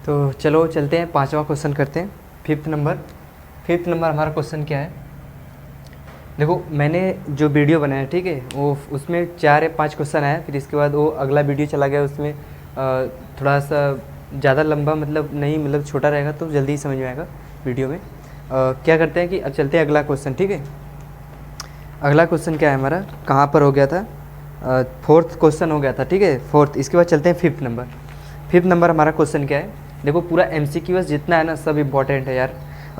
तो चलो चलते हैं, पांचवा क्वेश्चन करते हैं। फिफ्थ नंबर हमारा क्वेश्चन क्या है, देखो मैंने जो वीडियो बनाया ठीक है वो उसमें 4 या 5 क्वेश्चन आया, फिर इसके बाद वो अगला वीडियो चला गया, उसमें थोड़ा सा ज़्यादा लंबा मतलब छोटा रहेगा तो जल्दी ही समझ में आएगा वीडियो में। क्या करते हैं कि अब चलते हैं अगला क्वेश्चन, ठीक है। अगला क्वेश्चन क्या है हमारा, कहाँ पर हो गया था, फोर्थ क्वेश्चन हो गया था, ठीक है फोर्थ। इसके बाद चलते हैं फिफ्थ नंबर हमारा क्वेश्चन क्या है, देखो पूरा MCQs जितना है ना सब इम्पॉर्टेंट है यार,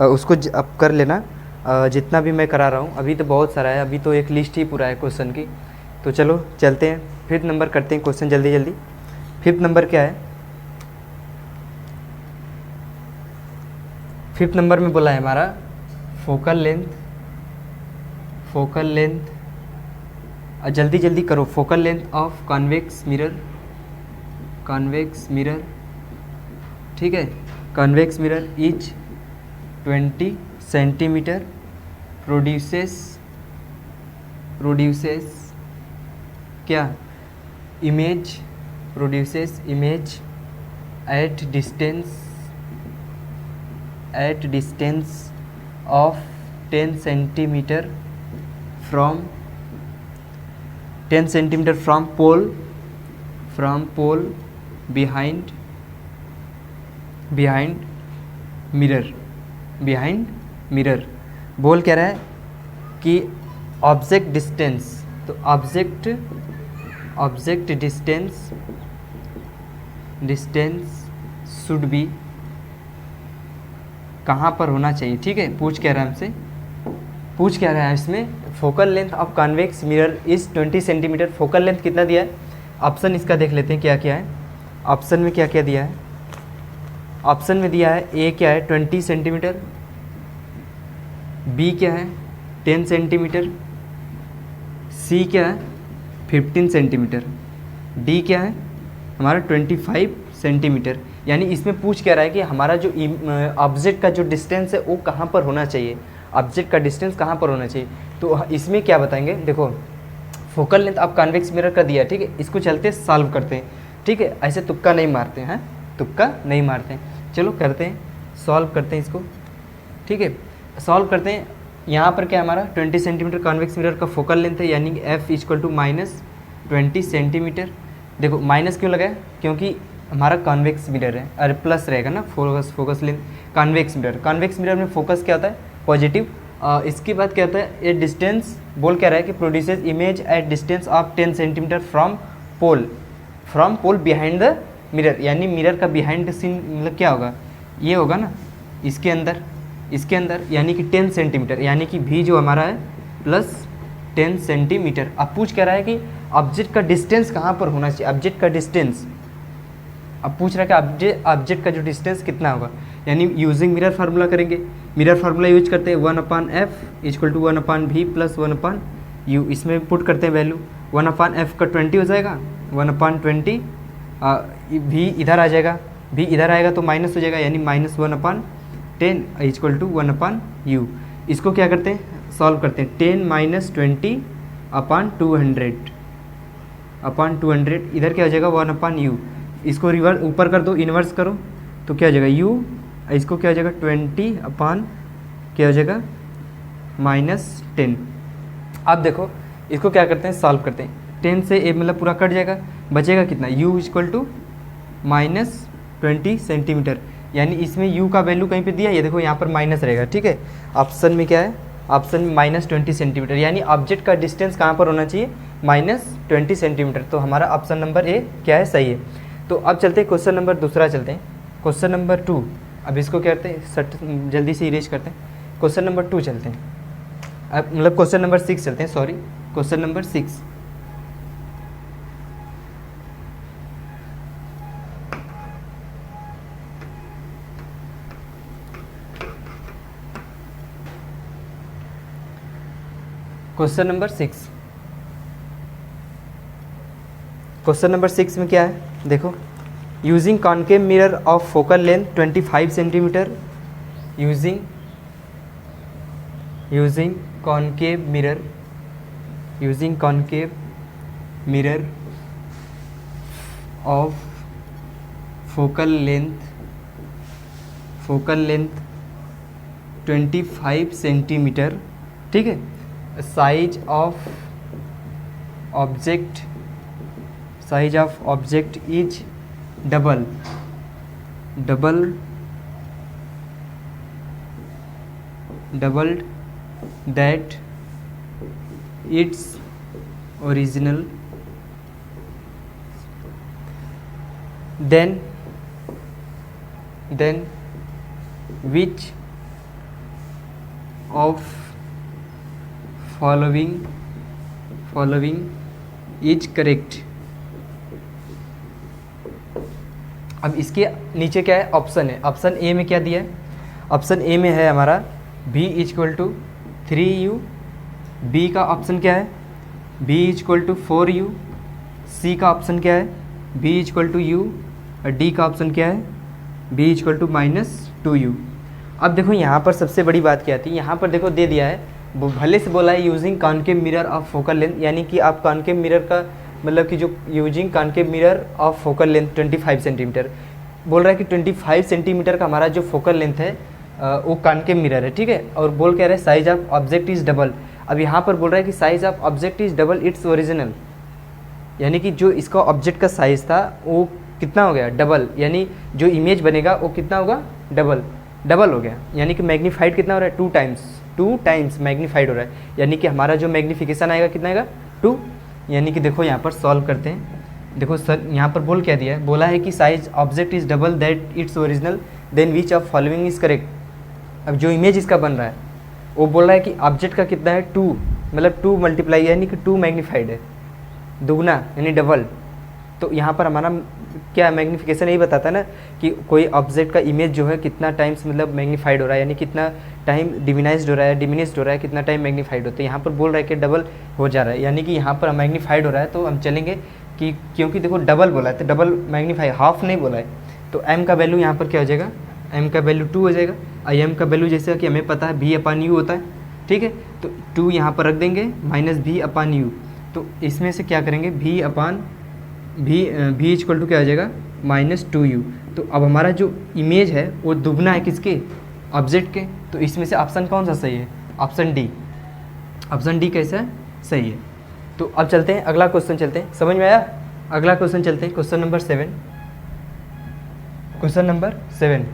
उसको अब कर लेना, जितना भी मैं करा रहा हूँ अभी तो बहुत सारा है, अभी तो एक लिस्ट ही पूरा है क्वेश्चन की। तो चलो चलते हैं, फिफ्थ नंबर करते हैं क्वेश्चन जल्दी। फिफ्थ नंबर क्या है, फिफ्थ नंबर में बोला है हमारा फोकल लेंथ, जल्दी करो, focal length of convex mirror, ठीक है, convex mirror is 20 centimetre, produces क्या, image at distance of 10 centimetre from pole behind mirror. बोल क्या रहा है कि ऑब्जेक्ट डिस्टेंस, तो ऑब्जेक्ट डिस्टेंस शुड बी, कहाँ पर होना चाहिए, ठीक है। पूछ क्या रहा है इसमें, focal length of convex mirror is 20 centimetre. Focal length कितना दिया है, ऑप्शन इसका देख लेते हैं क्या क्या है। ऑप्शन में क्या क्या दिया है, ऑप्शन में दिया है ए क्या है 20 सेंटीमीटर, बी क्या है 10 सेंटीमीटर, सी क्या है 15 सेंटीमीटर, डी क्या है हमारा 25 सेंटीमीटर। यानी इसमें पूछ क्या रहा है कि हमारा जो ऑब्जेक्ट का जो डिस्टेंस है वो कहाँ पर होना चाहिए, ऑब्जेक्ट का डिस्टेंस कहाँ पर होना चाहिए। तो इसमें क्या बताएंगे, देखो focal length of convex mirror का दिया, ठीक है। इसको चलते सॉल्व करते हैं, ठीक है, ऐसे तुक्का नहीं मारते हैं, चलो करते हैं, सॉल्व करते हैं इसको, ठीक है। सॉल्व करते हैं, यहाँ पर क्या हमारा 20 सेंटीमीटर कॉन्वेक्स मिरर का फोकल लेंथ है, यानी कि F इक्वल टू -20 सेंटीमीटर। देखो माइनस क्यों लगाया, क्योंकि हमारा कॉन्वेक्स मिरर है, अरे प्लस रहेगा ना, फोकस लेंथ कॉन्वेक्स मिरर में फोकस क्या होता है पॉजिटिव। इसके बाद क्या होता है, ये डिस्टेंस बोल क्या रहा है कि produces image at distance of 10 centimetre from pole behind the mirror, यानी मिरर का बिहाइंड द सीन मतलब क्या होगा, ये होगा ना, इसके अंदर यानी कि 10 सेंटीमीटर, यानी कि भी जो हमारा है प्लस 10 सेंटीमीटर। अब पूछ क्या रहा है कि ऑब्जेक्ट का डिस्टेंस कहाँ पर होना चाहिए, ऑब्जेक्ट का डिस्टेंस, अब पूछ रहा है कि ऑब्जेक्ट का जो डिस्टेंस कितना होगा, यानी यूजिंग मिरर फार्मूला करेंगे। मिरर फार्मूला यूज करते हैं 1/f equal to 1/v plus 1/u, इसमें पुट करते हैं वैल्यू, 1/f का 20 हो जाएगा, 1/20 v इधर आ जाएगा, v इधर आएगा तो माइनस हो जाएगा, यानी -1/10 इक्वल टू 1/u। इसको क्या करते हैं, सॉल्व करते हैं, 10 - 20/200 इधर क्या हो जाएगा 1/u। इसको रिवर्स ऊपर कर दो, इन्वर्स करो तो क्या हो जाएगा u, इसको क्या हो जाएगा 20 क्या हो जाएगा -10। अब देखो इसको क्या करते हैं, सॉल्व करते हैं, 10 से ए मतलब पूरा कट जाएगा, बचेगा कितना u इक्वल टू -20 सेंटीमीटर, यानी इसमें u का वैल्यू कहीं पे दिया है, ये देखो यहाँ पर माइनस रहेगा, ठीक है। ऑप्शन में क्या है, ऑप्शन में -20 सेंटीमीटर, यानी ऑब्जेक्ट का डिस्टेंस कहाँ पर होना चाहिए -20 सेंटीमीटर। तो हमारा ऑप्शन नंबर ए क्या है, सही है। तो अब चलते हैं क्वेश्चन नंबर दूसरा, चलते हैं क्वेश्चन नंबर 2। अब इसको क्या करते हैं, जल्दी से इरेज करते हैं, क्वेश्चन नंबर 2 चलते हैं, अब मतलब क्वेश्चन नंबर 6 चलते हैं, sorry question number 6। Question number 6 में क्या है, देखो using concave mirror of focal length 25 centimetre, using concave mirror of focal length focal length 25 centimetre, ठीक है। Size of object is double that its original, then which of following is correct। अब इसके नीचे क्या है, ऑप्शन है। Option A में क्या दिया है, ऑप्शन ए में है हमारा b equal to 3u, B का ऑप्शन क्या है b इक्वल टू 4u, सी का ऑप्शन क्या है b इक्वल टू u, और डी का ऑप्शन क्या है b इक्वल टू -2u। अब देखो यहाँ पर सबसे बड़ी बात क्या आती है, यहाँ पर देखो दे दिया है, वो भले से बोला है using concave mirror of focal length, यानी कि आप कॉनकेव मिरर का मतलब कि जो using concave mirror of focal length 25 centimetre बोल रहा है कि 25 सेंटीमीटर का हमारा जो फोकल लेंथ है वो कॉनकेव मिरर है, ठीक है। और बोल कह रहे हैं size of object is double. अब यहाँ पर बोल रहा है कि size of object is double its original, यानी कि जो इसका ऑब्जेक्ट का साइज़ था वो कितना हो गया, डबल, यानी जो इमेज बनेगा वो कितना होगा, डबल हो गया, यानी कि मैग्नीफाइड कितना हो रहा है, 2 टाइम्स मैग्नीफाइड हो रहा है, यानी कि हमारा जो मैग्नीफिकेशन आएगा कितना आएगा 2। यानी कि देखो यहाँ पर सॉल्व करते हैं। देखो सर यहाँ पर बोल क्या दिया है, बोला है कि size object is double that its original then which of following is correct. अब जो इमेज इसका बन रहा है वो बोल रहा है कि ऑब्जेक्ट का कितना है 2, मतलब 2 मल्टीप्लाई यानी कि 2 मैग्नीफाइड है, दुगना यानी डबल। तो यहाँ पर हमारा क्या मैग्नीफिकेशन यही बताता है ना कि कोई ऑब्जेक्ट का इमेज जो है कितना टाइम्स मतलब मैग्नीफाइड हो रहा है, यानी कितना टाइम डिमिनाइज्ड हो रहा है, डिमिनिस्ड हो रहा है, कितना टाइम मैग्नीफाइड होता है। यहाँ पर बोल रहा है कि डबल हो जा रहा है, यानी कि यहाँ पर मैग्नीफाइड हो रहा है, तो हम चलेंगे कि क्योंकि देखो डबल बोला है तो डबल मैग्नीफाई, हाफ नहीं बोला है, तो m का वैल्यू यहाँ पर क्या हो जाएगा, m का वैल्यू 2 हो जाएगा। और m का वैल्यू जैसे कि हमें पता है v/u होता है, ठीक है, तो 2 यहाँ पर रख देंगे -v/u। तो इसमें से क्या करेंगे v इक्वल टू क्या हो जाएगा -2u। तो अब हमारा जो इमेज है वो दुगना है किसके, ऑब्जेक्ट के। तो इसमें से ऑप्शन कौन सा सही है, ऑप्शन डी कैसा है, सही है। तो अब चलते हैं अगला क्वेश्चन, चलते हैं, समझ में आया। अगला क्वेश्चन चलते हैं, question number 7। Question number 7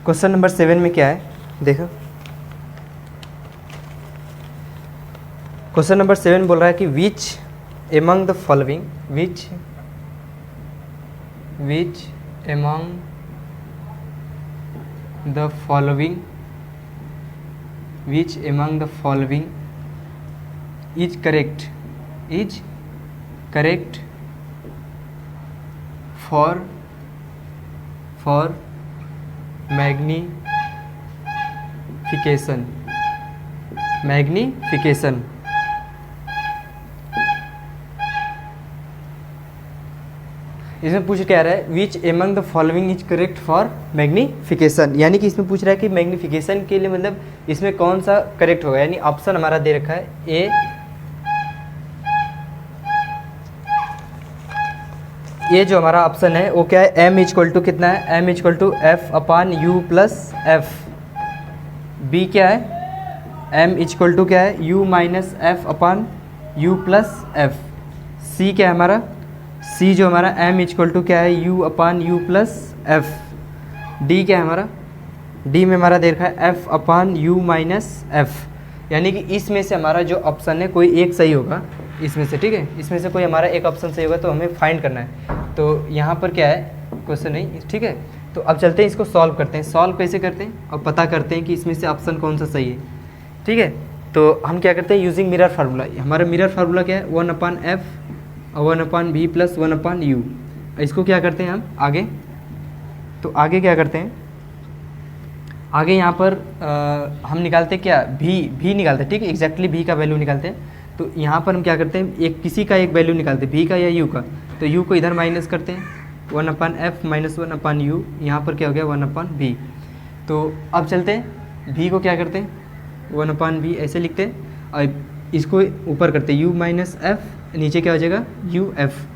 question number 7 में क्या है देखो, क्वेश्चन नंबर 7 बोल रहा है कि which among the following is correct for magnification. इसमें पूछ क्या रहा है, which among the following is correct for magnification, यानी कि इसमें पूछ रहा है कि मैग्नीफिकेशन के लिए मतलब इसमें कौन सा करेक्ट होगा। यानी ऑप्शन हमारा दे रखा है ए जो हमारा ऑप्शन है वो क्या है, m इक्वल टू कितना है, m equal to f/u plus f। B क्या है, m इक्वल टू क्या है, u minus f/u plus f। C क्या है हमारा, सी जो हमारा m इक्वल टू क्या है, u/u प्लस f। डी क्या है हमारा, डी में हमारा दे रखा है f/u माइनस f। यानी कि इसमें से हमारा जो ऑप्शन है कोई एक सही होगा इसमें से, ठीक है, इसमें से कोई हमारा एक ऑप्शन सही होगा तो हमें फाइंड करना है। तो यहाँ पर क्या है, क्वेश्चन नहीं, ठीक है। तो अब चलते हैं इसको सॉल्व करते हैं। सॉल्व कैसे करते हैं और पता करते हैं कि इसमें से ऑप्शन कौन सा सही है, ठीक है। तो हम क्या करते हैं, यूजिंग मिरर फार्मूला। हमारा मिरर फार्मूला क्या है, 1/f और 1/v प्लस 1/u। इसको क्या करते हैं हम आगे, तो आगे क्या करते हैं, आगे यहाँ पर हम निकालते क्या, भी निकालते हैं, ठीक है, एग्जैक्टली भी का वैल्यू निकालते हैं। तो यहाँ पर हम क्या करते हैं, एक किसी का एक वैल्यू निकालते हैं, भी का या यू का। तो यू को इधर माइनस करते हैं, 1/f माइनस 1/u, यहाँ पर क्या हो गया 1/v। तो अब चलते हैं भी को क्या करते हैं 1/v ऐसे लिखते हैं, और इसको ऊपर करते हैं u माइनस एफ, नीचे क्या हो जाएगा यू एफ।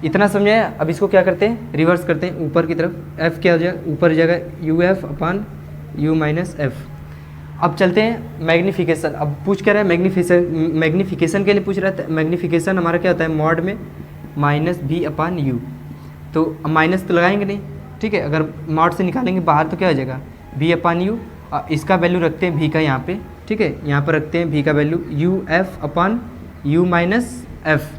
इतना समझाया। अब इसको क्या करते हैं रिवर्स करते हैं ऊपर की तरफ, f क्या हो जाएगा ऊपर जाएगा U F upon you minus F. अब चलते हैं मैग्नीफिकेशन। अब पूछ क्या रहा है मैग्नीफिकेशन के लिए पूछ रहा है। मैग्नीफिकेशन हमारा क्या होता है मॉड में माइनस भी अपान यू, तो माइनस तो लगाएंगे नहीं, ठीक है। अगर मॉड से निकालेंगे बाहर तो क्या हो जाएगा भी अपान यू। इसका वैल्यू रखते हैं भी का यहाँ पे, ठीक है, यहाँ पर रखते हैं भी का value U F upon you minus F,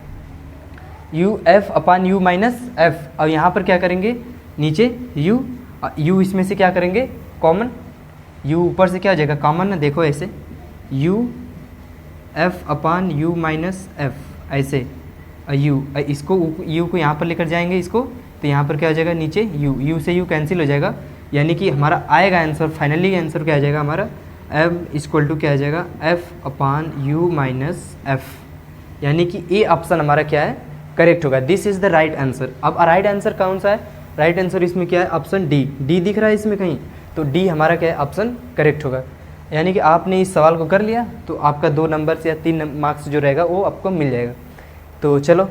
U F upon you minus F. और यहाँ पर क्या करेंगे नीचे यू इसमें से क्या करेंगे कॉमन, u ऊपर से क्या हो जाएगा कॉमन ना, देखो ऐसे u f upon you minus F ऐसे, इसको u को यहाँ पर लेकर जाएंगे इसको, तो यहाँ पर क्या हो जाएगा नीचे u से u कैंसिल हो जाएगा, यानी कि हमारा आएगा आंसर, फाइनली आंसर क्या आ जाएगा हमारा m इक्वल टू क्या आ जाएगा f upon you minus F, यानी कि ए ऑप्शन हमारा क्या है करेक्ट होगा। This is the right answer. अब राइट आंसर कौन सा है, राइट आंसर इसमें क्या है ऑप्शन डी दिख रहा है इसमें कहीं, तो डी हमारा क्या है ऑप्शन करेक्ट होगा। यानी कि आपने इस सवाल को कर लिया तो आपका 2 नंबर से या 3 मार्क्स जो रहेगा वो आपको मिल जाएगा। तो चलो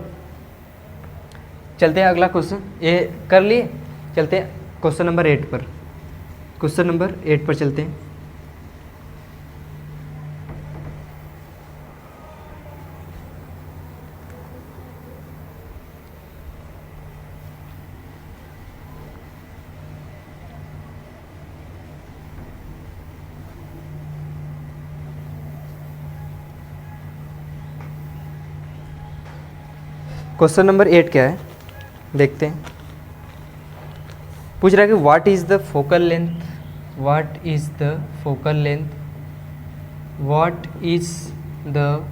चलते हैं अगला क्वेश्चन, ये कर लिए, चलते हैं क्वेश्चन नंबर 8 पर। क्वेश्चन नंबर 8 पर चलते हैं। क्वेश्चन नंबर 8 क्या है देखते हैं। पूछ रहा है कि what is the focal length, what is the focal length, what is the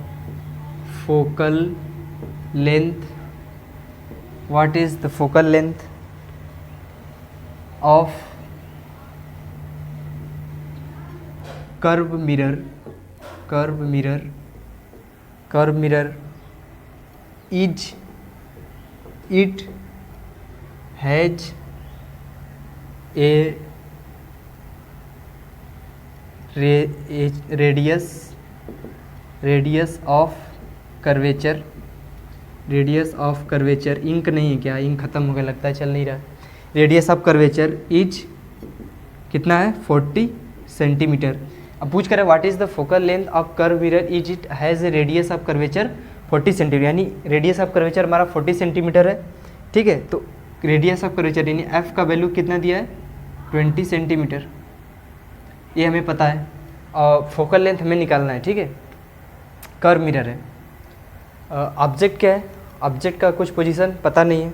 focal length, what is the focal length of curve mirror, curve mirror, curve mirror is it has a radius of curvature, radius of curvature, इंक नहीं है क्या, ink खत्म हो गया लगता है, चल नहीं रहा। रेडियस ऑफ कर्वेचर इज कितना है 40 सेंटीमीटर। अब पूछ कर रहा है what is the focal length of curve mirror is it has a radius of curvature 40 centimetre, यानी रेडियस ऑफ कर्वेचर हमारा 40 सेंटीमीटर है, ठीक है। तो रेडियस ऑफ कर्वेचर यानी एफ का वैल्यू कितना दिया है 20 सेंटीमीटर, ये हमें पता है, और फोकल लेंथ हमें निकालना है, ठीक है। कर्व मिरर है, ऑब्जेक्ट क्या है, ऑब्जेक्ट का कुछ पोजीशन पता नहीं है,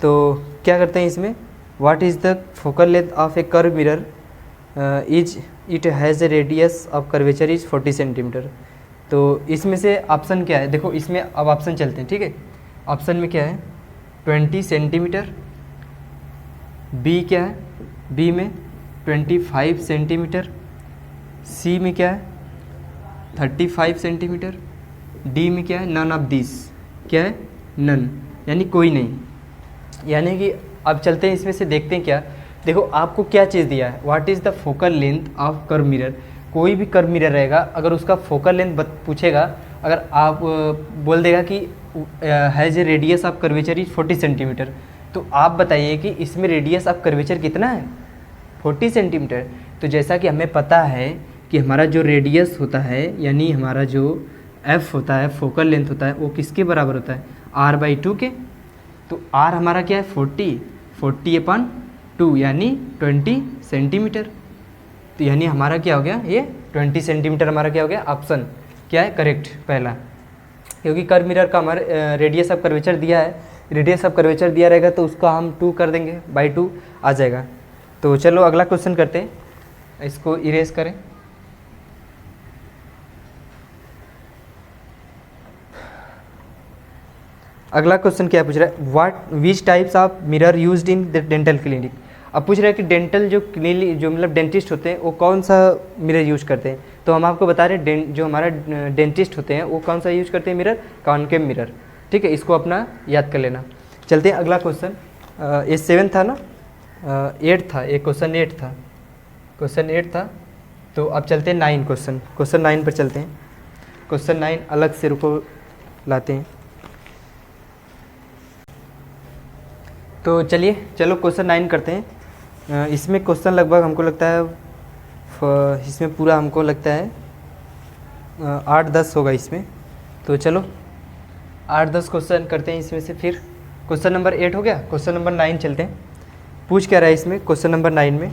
तो क्या करते हैं इसमें what is the focal length of A curve mirror is it has a radius of curvature is 40 centimetre. तो इसमें से ऑप्शन क्या है, देखो इसमें अब ऑप्शन चलते हैं, ठीक है। ऑप्शन में क्या है 20 सेंटीमीटर, बी क्या है, बी में 25 सेंटीमीटर, सी में क्या है 35 सेंटीमीटर, डी में क्या है नन ऑफ दिस, क्या है नन, यानी कोई नहीं। यानी कि अब चलते हैं इसमें से देखते हैं क्या, देखो आपको क्या चीज़ दिया है what is the focal length of curve mirror. कोई भी कर्व मिरर रहेगा अगर उसका फोकल लेंथ पूछेगा, अगर आप बोल देगा कि has a radius of curvature is 40 centimetre, तो आप बताइए कि इसमें रेडियस ऑफ कर्वेचर कितना है 40 सेंटीमीटर। तो जैसा कि हमें पता है कि हमारा जो रेडियस होता है यानी हमारा जो एफ होता है फोकल लेंथ होता है वो किसके बराबर होता है r/2 के। तो r हमारा क्या है 40/2 यानी 20 सेंटीमीटर। तो यानी हमारा क्या हो गया ये 20 सेंटीमीटर हमारा क्या हो गया, ऑप्शन क्या है करेक्ट पहला, क्योंकि कर्व मिरर का हमारे रेडियस ऑफ कर्वेचर दिया है, रेडियस ऑफ कर्वेचर दिया रहेगा तो उसका हम 2 कर देंगे, /2 आ जाएगा। तो चलो अगला क्वेश्चन करते हैं, इसको इरेज करें। अगला क्वेश्चन क्या पूछ रहा है what which types of mirror used in the dental clinic. अब पूछ रहा है कि डेंटल जो क्लिनिक जो मतलब डेंटिस्ट होते हैं वो कौन सा मिरर यूज करते हैं। तो हम आपको बता रहे हैं जो हमारा डेंटिस्ट होते हैं वो कौन सा यूज करते हैं मिरर, कॉनकेव मिरर, ठीक है। इसको अपना याद कर लेना। चलते हैं अगला क्वेश्चन, ये 7 था ना, 8 था, ये क्वेश्चन 8 था, क्वेश्चन 8 था, तो अब चलते हैं 9 क्वेश्चन 9 पर चलते हैं। क्वेश्चन 9 अलग से रुको लाते हैं। तो चलो क्वेश्चन 9 करते हैं। इसमें क्वेश्चन लगभग हमको लगता है इसमें पूरा हमको लगता है 8-10 होगा इसमें। तो चलो 8-10 क्वेश्चन करते हैं इसमें से। फिर क्वेश्चन नंबर 8 हो गया, क्वेश्चन नंबर 9 चलते हैं। पूछ क्या रहा है इसमें क्वेश्चन नंबर 9 में?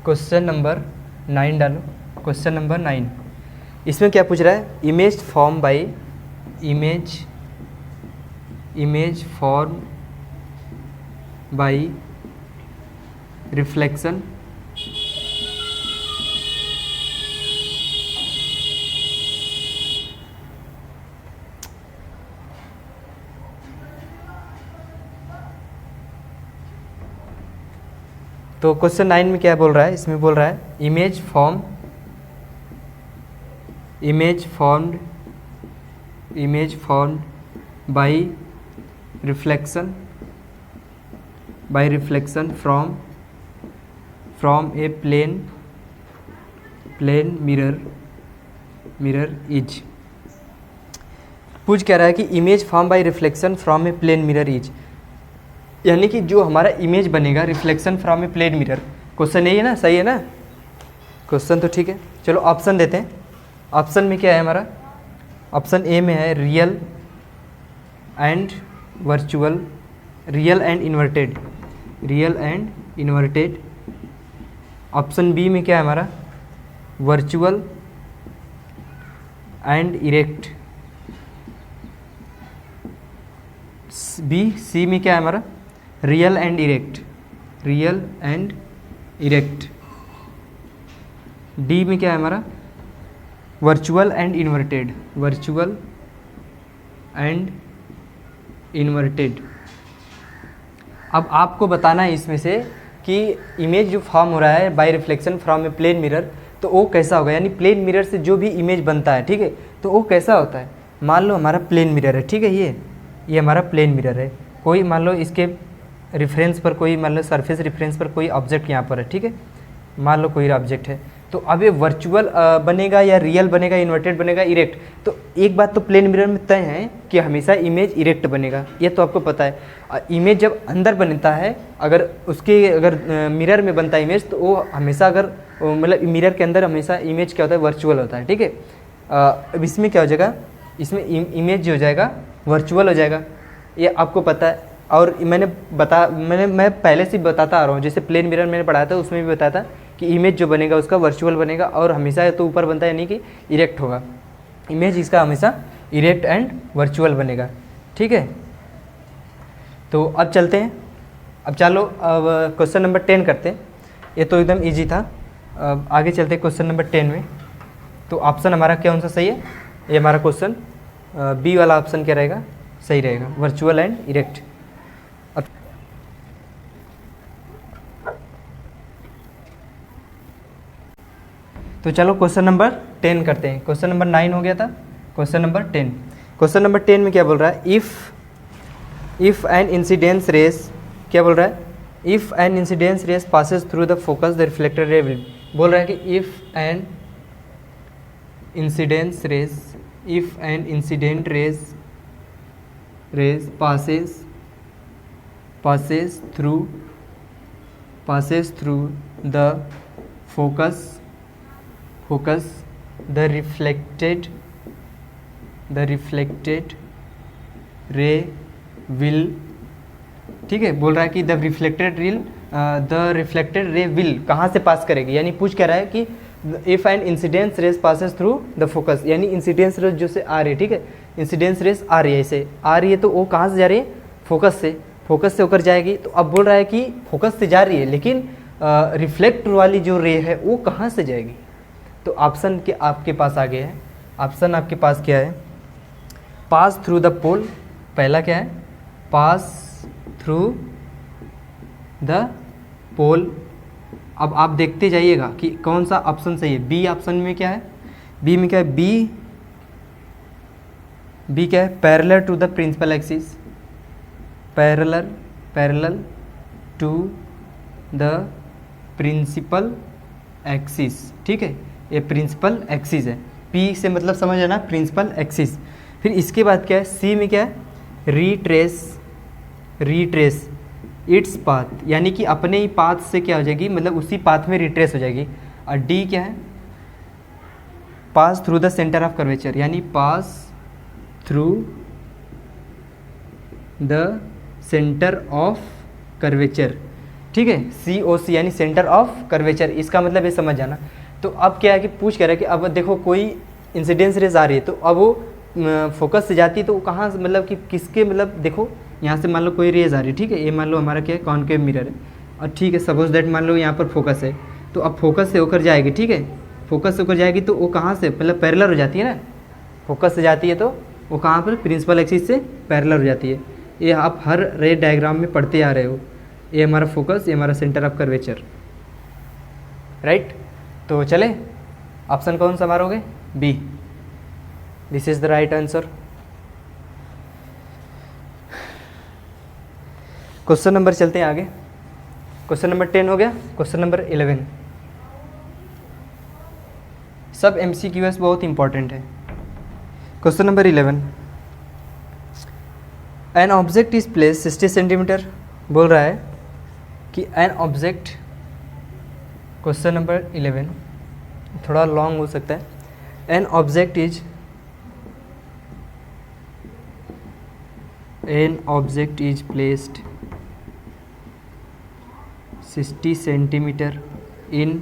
क्वेश्चन नंबर 9 डालो। क्वेश्चन नंबर 9 इसमें क्या पूछ रहा है? इमेज फॉर्म बाय रिफ्लेक्शन तो क्वेश्चन 9 में क्या बोल रहा है? इसमें बोल रहा है image formed by reflection from a plane mirror is. पूछ क्या रहा है कि image form by reflection from a plane mirror is, यानी कि जो हमारा इमेज बनेगा reflection from a plane mirror. Question यही है ना? सही है ना क्वेश्चन? तो ठीक है, चलो ऑप्शन देते हैं। ऑप्शन में क्या है हमारा? ऑप्शन ए में है real and inverted. Option B में क्या है हमारा? Virtual and erect. सी में क्या है हमारा? Real and erect. डी में क्या है हमारा? Virtual and inverted. अब आपको बताना है इसमें से कि इमेज जो फॉर्म हो रहा है by reflection from a plane mirror, तो वो कैसा होगा। यानी प्लेन मिरर से जो भी इमेज बनता है, ठीक है, तो वो कैसा होता है। मान लो हमारा प्लेन मिरर है, ठीक है, ये हमारा प्लेन मिरर है। कोई मान लो इसके रेफरेंस पर कोई मान लो सरफेस रेफरेंस पर कोई ऑब्जेक्ट यहाँ पर है, ठीक है, मान लो कोई ऑब्जेक्ट है। तो अब ये वर्चुअल बनेगा या रियल बनेगा, इन्वर्टेड बनेगा, इरेक्ट। तो एक बात तो प्लेन मिरर में तय है कि हमेशा इमेज इरेक्ट बनेगा, ये तो आपको पता है। इमेज जब अंदर बनता है, अगर मिरर में बनता है इमेज, तो वो हमेशा मतलब मिरर के अंदर हमेशा इमेज क्या होता है? वर्चुअल होता है, ठीक है। अब इसमें क्या हो जाएगा? इसमें इमेज जो हो जाएगा वर्चुअल हो जाएगा, ये आपको पता है। और मैं पहले से बताता आ रहा हूँ, जैसे प्लेन मिरर मैंने पढ़ाया था उसमें भी बताया था कि इमेज जो बनेगा उसका वर्चुअल बनेगा और हमेशा तो ऊपर बनता है, यानी कि इरेक्ट होगा। इमेज इसका हमेशा इरेक्ट एंड वर्चुअल बनेगा, ठीक है। तो अब चलते हैं, अब चलो अब क्वेश्चन नंबर 10 करते हैं। ये तो एकदम ईजी था। अब आगे चलते हैं क्वेश्चन नंबर 10 में। तो ऑप्शन हमारा कौन सा सही है? ये हमारा क्वेश्चन बी वाला ऑप्शन क्या रहेगा? सही रहेगा, वर्चुअल एंड इरेक्ट। तो चलो क्वेश्चन नंबर 10 करते हैं। क्वेश्चन नंबर 9 हो गया था, क्वेश्चन नंबर 10। क्वेश्चन नंबर 10 में क्या बोल रहा है? इफ़ एन इंसिडेंस रेस, क्या बोल रहा है? If an incidence rays passes through the focus the reflected ray will. बोल रहा है कि if an incidence rays passes through the focus the reflected ray will, ठीक है। बोल रहा है कि द रिफ्लेक्टेड रे विल कहाँ से पास करेगी, यानी पूछ क्या रहा है कि if an incidence rays passes through the focus, यानी इंसिडेंस रेस जो से आ रही है, ठीक है, इंसिडेंस रेस आ रही है, ऐसे आ रही है, तो वो कहाँ से जा रही है? फोकस से होकर जाएगी। तो अब बोल रहा है कि फोकस से जा रही है, लेकिन रिफ्लेक्ट वाली जो रे है वो कहाँ से जाएगी? तो ऑप्शन के आपके पास आ गया है। ऑप्शन आपके पास क्या है? पास थ्रू द पोल, पहला क्या है? पास थ्रू द पोल। अब आप देखते जाइएगा कि कौन सा ऑप्शन सही है। बी ऑप्शन में क्या है? बी में क्या है? बी क्या है? Parallel to the principal axis, parallel to the principal axis, ठीक है, ये प्रिंसिपल एक्सिस है, पी से मतलब समझ है ना, प्रिंसिपल एक्सिस। फिर इसके बाद क्या है, सी में क्या है, रीट्रेस इट्स पाथ, यानी कि अपने ही पाथ से क्या हो जाएगी, मतलब उसी पाथ में रिट्रेस हो जाएगी। और डी क्या है, pass through the centre of curvature, यानी pass through the centre of curvature, ठीक है, COC यानी सेंटर ऑफ कर्वेचर, इसका मतलब ये समझ जाना। तो अब क्या है कि पूछ कह रहा है कि अब देखो कोई इंसिडेंस रेज आ रही है, तो अब वो फोकस से जाती है, तो वो कहाँ से, मतलब कि किसके, मतलब देखो यहाँ से मान लो कोई रेज आ रही है, ठीक है, ये मान लो हमारा क्या है, कॉनकेव मिरर है, और ठीक है, सपोज दैट मान लो यहाँ पर फोकस है, तो अब फोकस से होकर जाएगी, ठीक है, फोकस से होकर जाएगी, तो वो कहाँ से, मतलब पैरेलल हो जाती है ना, फोकस से जाती है तो वो कहाँ पर, प्रिंसिपल एक्सिस से पैरेलल हो जाती है। ये आप हर रे डायग्राम में पढ़ते आ रहे हो, ये हमारा फोकस, ये हमारा सेंटर ऑफ कर्वेचर, राइट। तो चले, ऑप्शन कौन सा मारोगे, B, this is the right answer. Question number चलते हैं आगे, क्वेश्चन नंबर 10 हो गया, क्वेश्चन नंबर 11, सब MCQs बहुत इंपॉर्टेंट है। Question number 11, an object is place 60 centimetre, बोल रहा है कि एन ऑब्जेक्ट, क्वेश्चन नंबर 11 थोड़ा लॉन्ग हो सकता है, an object is placed 60 centimetre in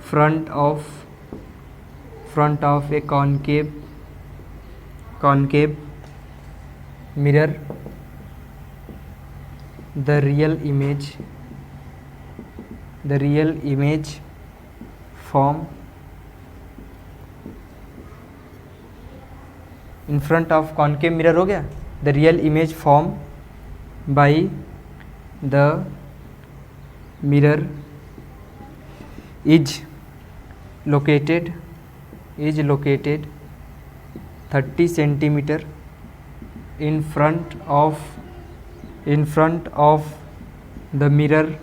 front of A concave mirror, the real image form in front of concave mirror हो गया, the real image form by the mirror is located 30 centimeter in front of the mirror,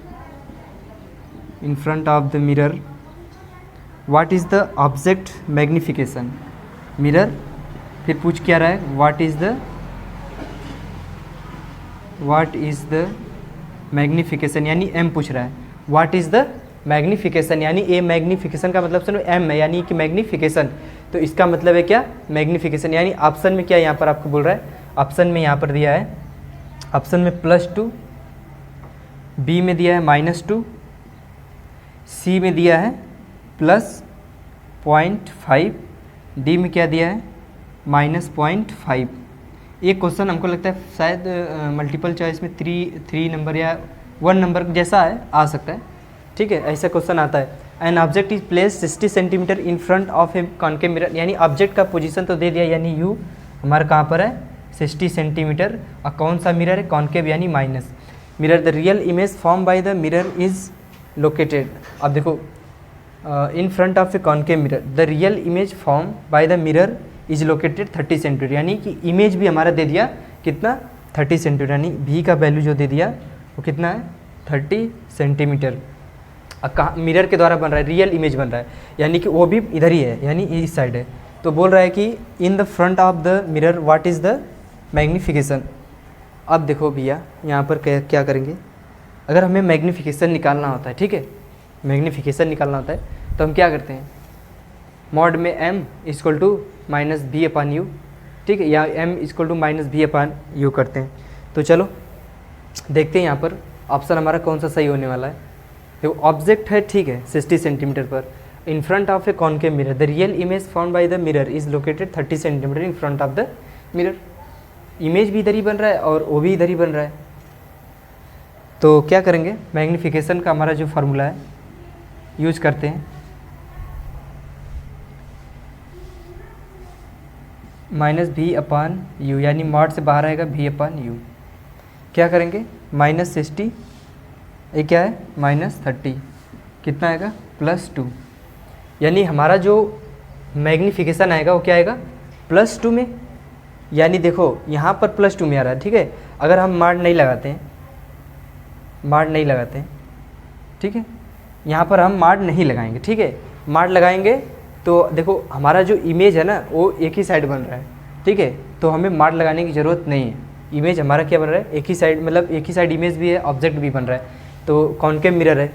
what is the object magnification, mirror, फिर पूछ क्या रहा है, what is the magnification, यानी m पूछ रहा है, what is the मैग्नीफिकेशन, यानी ए मैग्नीफिकेशन का मतलब सुनो एम है, यानी कि मैग्नीफिकेशन, तो इसका मतलब है क्या, मैग्नीफिकेशन, यानी ऑप्शन में क्या यहाँ पर आपको बोल रहा है, ऑप्शन में यहाँ पर दिया है, ऑप्शन में +2, बी में दिया है -2, सी में दिया है +0.5, डी में क्या दिया है -0.5। ये क्वेश्चन हमको लगता है शायद मल्टीपल चॉइस में 3 नंबर या 1 नंबर जैसा है, आ सकता है, ठीक है, ऐसा क्वेश्चन आता है। An object is place 60 centimetre in front of A concave mirror, यानी ऑब्जेक्ट का पोजीशन तो दे दिया, यानी यू हमारा कहाँ पर है 60 सेंटीमीटर, और कौन सा मिरर है, कॉनकेव यानी minus mirror, the real image form by the mirror is located. अब देखो इन front of A concave mirror, the real image form by the mirror is located 30 centimetre, यानी कि इमेज भी हमारा दे दिया कितना 30 सेंटीमीटर, यानी भी का वैल्यू जो दे दिया वो कितना है 30 सेंटीमीटर। कहाँ मिरर के द्वारा बन रहा है, रियल इमेज बन रहा है, यानी कि वो भी इधर ही है, यानी इस साइड है, तो बोल रहा है कि in the front of the mirror what is the magnification. अब देखो भैया यहाँ पर क्या करेंगे, अगर हमें मैग्नीफिकेशन निकालना होता है, ठीक है, मैग्नीफिकेशन निकालना होता है तो हम क्या करते हैं, मॉड में m इक्वल टू -b/u, ठीक है, या m इक्वल टू -b/u करते हैं। तो चलो देखते हैं यहाँ पर ऑप्शन हमारा कौन सा सही होने वाला है। देखो ऑब्जेक्ट है, ठीक है, 60 सेंटीमीटर पर, इन front of A concave mirror, the real image form by the mirror is located 30 centimetre in front of the mirror, image भी इधर ही बन रहा है और वो भी इधर ही बन रहा है। तो क्या करेंगे, मैग्नीफिकेशन का हमारा जो फार्मूला है यूज करते हैं, -b/u, यानी मॉड से बाहर आएगा b/u, क्या करेंगे -60, ये क्या है -30, कितना आएगा +2, यानी हमारा जो मैग्नीफिकेशन आएगा वो क्या आएगा +2 में, यानी देखो यहाँ पर +2 में आ रहा है, ठीक है, अगर हम मार्ड नहीं लगाते हैं ठीक है। यहाँ पर हम मार्ड नहीं लगाएंगे, ठीक है। मार्ड लगाएंगे तो देखो हमारा जो इमेज है ना वो एक ही साइड बन रहा है, ठीक है। तो हमें मार्ड लगाने की ज़रूरत नहीं है। इमेज हमारा क्या बन रहा है, एक ही साइड, मतलब एक ही साइड इमेज भी है, ऑब्जेक्ट भी बन रहा है। तो कॉनकेव मिरर है,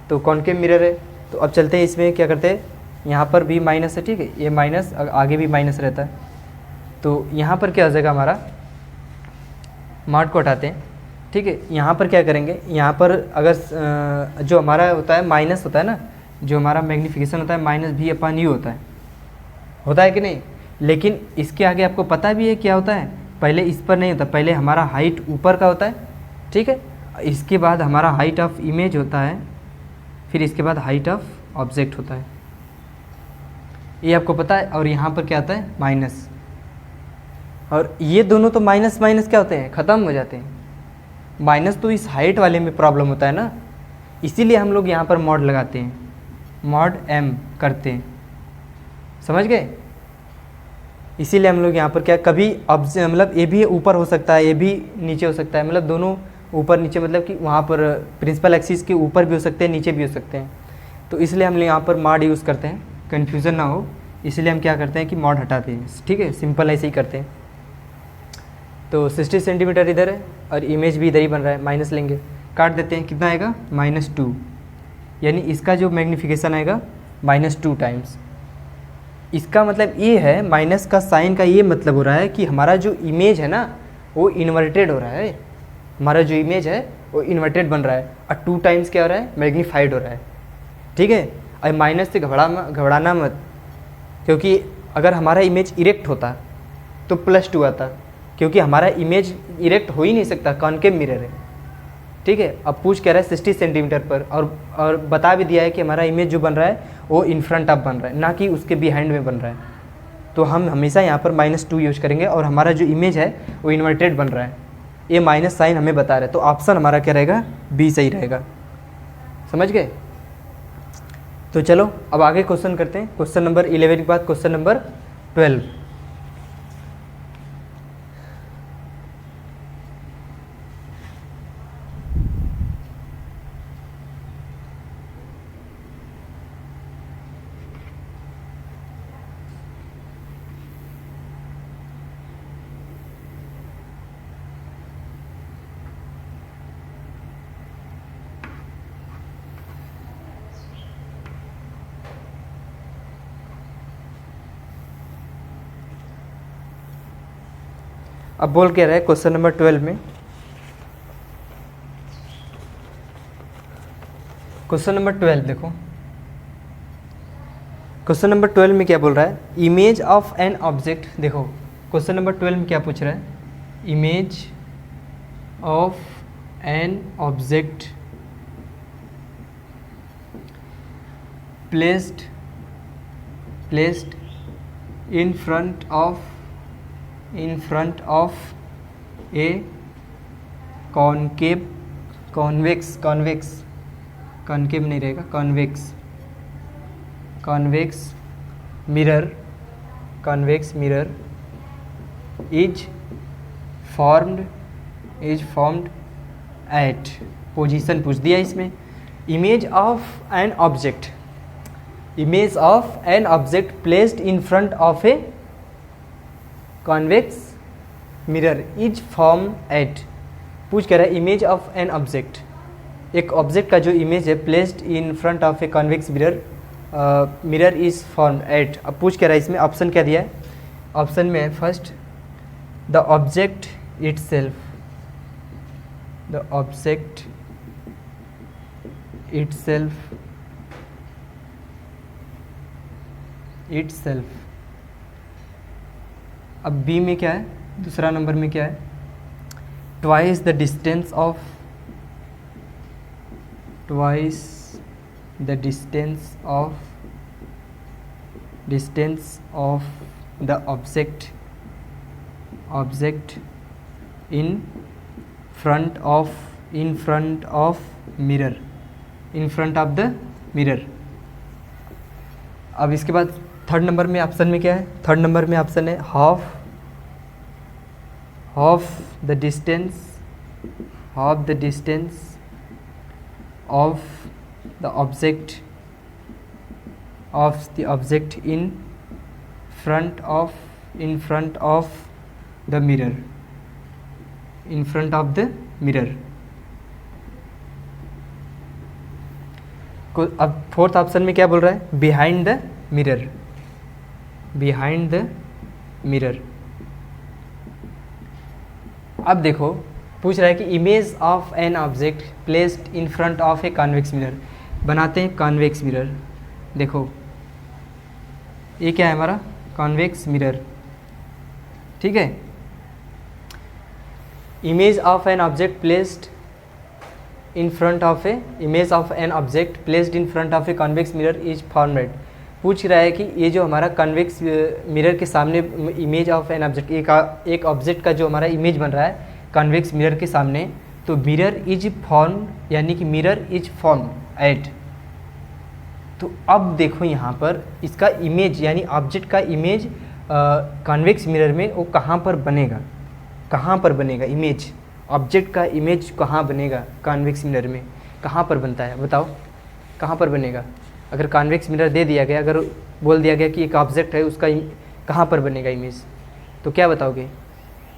तो कॉनकेव मिरर है। तो अब चलते हैं इसमें क्या करते हैं, यहाँ पर भी माइनस है, ठीक है। ये माइनस आगे भी माइनस रहता है। तो यहाँ पर क्या हो जाएगा, हमारा मार्ड को हटाते हैं, ठीक है। यहाँ पर क्या करेंगे, यहाँ पर अगर जो हमारा होता है माइनस होता है ना, जो हमारा मैग्नीफिकेशन होता है माइनस भी अपन यू होता है कि नहीं। लेकिन इसके आगे आपको पता भी है क्या होता है, पहले इस पर नहीं होता, पहले हमारा हाइट ऊपर का होता है, ठीक है। इसके बाद हमारा हाइट ऑफ इमेज होता है, फिर इसके बाद हाइट ऑफ ऑब्जेक्ट होता है, ये आपको पता है। और यहाँ पर क्या आता है, माइनस। और ये दोनों तो माइनस माइनस क्या होते हैं, ख़त्म हो जाते हैं। माइनस तो इस हाइट वाले में प्रॉब्लम होता है ना, इसीलिए हम लोग यहाँ पर मॉड लगाते हैं, मॉड m करते हैं, समझ गए। इसीलिए हम लोग यहाँ पर क्या, कभी मतलब ये भी ऊपर हो सकता है, ये भी नीचे हो सकता है, मतलब दोनों ऊपर नीचे, मतलब कि वहाँ पर प्रिंसिपल एक्सिस के ऊपर भी हो सकते हैं, नीचे भी हो सकते हैं। तो इसलिए हम लोग यहाँ पर मॉड यूज़ करते हैं, कन्फ्यूज़न ना हो, इसलिए हम क्या करते हैं कि मॉड हटाते हैं, ठीक है। सिंपल ऐसे ही करते हैं। तो 60 सेंटीमीटर इधर है और इमेज भी इधर ही बन रहा है, माइनस लेंगे, काट देते हैं, कितना आएगा, -2, यानी इसका जो मैग्नीफिकेशन आएगा -2 टाइम्स। इसका मतलब ये है, माइनस का साइन का ये मतलब हो रहा है कि हमारा जो इमेज है ना वो इन्वर्टेड हो रहा है, हमारा जो इमेज है वो इन्वर्टेड बन रहा है, और 2 टाइम्स क्या हो रहा है, मैग्नीफाइड हो रहा है, ठीक है। और माइनस से घबराना मत, क्योंकि अगर हमारा इमेज इरेक्ट होता तो +2 आता, क्योंकि हमारा इमेज इरेक्ट हो ही नहीं सकता, कॉनकेव मिरर है, ठीक है। अब पूछ कह रहा है 60 सेंटीमीटर पर, और बता भी दिया है कि हमारा इमेज जो बन रहा है वो इन फ्रंट ऑफ बन रहा है, ना कि उसके बिहाइंड में बन रहा है। तो हम हमेशा यहाँ पर -2 यूज करेंगे, और हमारा जो इमेज है वो इन्वर्टेड बन रहा है, ये माइनस साइन हमें बता रहा है। तो ऑप्शन हमारा क्या रहेगा, बी सही रहेगा, समझ गए। तो चलो अब आगे क्वेश्चन करते हैं, क्वेश्चन नंबर 11 के बाद क्वेश्चन नंबर 12। अब बोल के रहा है क्वेश्चन नंबर 12 में, क्वेश्चन नंबर 12 देखो, क्वेश्चन नंबर 12 में क्या बोल रहा है, इमेज ऑफ एन ऑब्जेक्ट। देखो क्वेश्चन नंबर 12 में क्या पूछ रहा है, image of an object placed in front of a convex नहीं रहेगा, convex mirror is formed at position पूछ दिया इसमें, image of an object placed in front of a convex mirror is form at, पूछ कह रहा है इमेज ऑफ एन ऑब्जेक्ट, एक ऑब्जेक्ट का जो इमेज है placed in front of a convex mirror is form at. अब पूछ कह रहा है इसमें ऑप्शन क्या दिया है, ऑप्शन में है फर्स्ट द ऑब्जेक्ट इटसेल्फ, अब बी में क्या है, दूसरा नंबर में क्या है, twice the distance of the object in front of the mirror. अब इसके बाद थर्ड नंबर में ऑप्शन में क्या है, थर्ड नंबर में ऑप्शन है half the distance of the object in front of the mirror, in front of the mirror। अब फोर्थ ऑप्शन में क्या बोल रहा है, behind the mirror, behind the mirror. अब देखो पूछ रहा है कि image of an object placed in front of a convex mirror. बनाते हैं कॉन्वेक्स मिरर। देखो ये क्या है हमारा कॉन्वेक्स मिरर, ठीक है। Image of an object placed in front of A image of an object placed in front of a convex mirror is formed. पूछ रहा है कि ये जो हमारा कॉन्वेक्स मिरर के सामने इमेज ऑफ एन ऑब्जेक्ट, एक ऑब्जेक्ट का जो हमारा इमेज बन रहा है कॉन्वेक्स मिरर के सामने, तो मिरर इज फॉर्म, यानी कि मिरर इज फॉर्म एट। तो अब देखो यहाँ पर इसका इमेज यानी ऑब्जेक्ट का इमेज कॉन्वेक्स मिरर में वो कहाँ पर बनेगा, कहाँ पर बनेगा इमेज, ऑब्जेक्ट का इमेज कहाँ बनेगा कॉन्वेक्स मिरर में, कहाँ पर बनता है बताओ, कहाँ पर बनेगा। अगर कॉन्वेक्स मिरर दे दिया गया, अगर बोल दिया गया कि एक ऑब्जेक्ट है उसका कहाँ पर बनेगा इमेज, तो क्या बताओगे,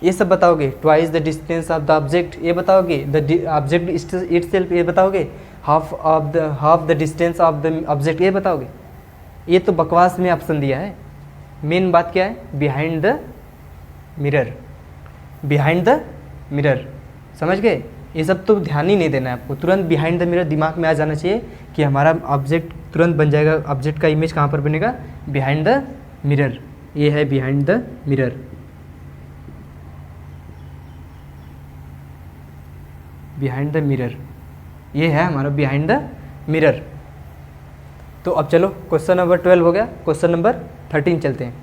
ये सब बताओगे। Twice the distance of the object ये बताओगे, द ऑब्जेक्ट इटसेल्फ ये बताओगे, half the distance of the object ये बताओगे। ये तो बकवास में ऑप्शन दिया है। मेन बात क्या है, behind the mirror, behind the mirror, समझ गए। ये सब तो ध्यान ही नहीं देना है आपको, तुरंत बिहाइंड द मिरर दिमाग में आ जाना चाहिए कि हमारा ऑब्जेक्ट तुरंत बन जाएगा। ऑब्जेक्ट का इमेज कहाँ पर बनेगा, बिहाइंड द मिरर। ये है behind the mirror. Behind the mirror ये है हमारा बिहाइंड द मिरर। तो अब चलो क्वेश्चन नंबर 12 हो गया, क्वेश्चन नंबर 13 चलते हैं।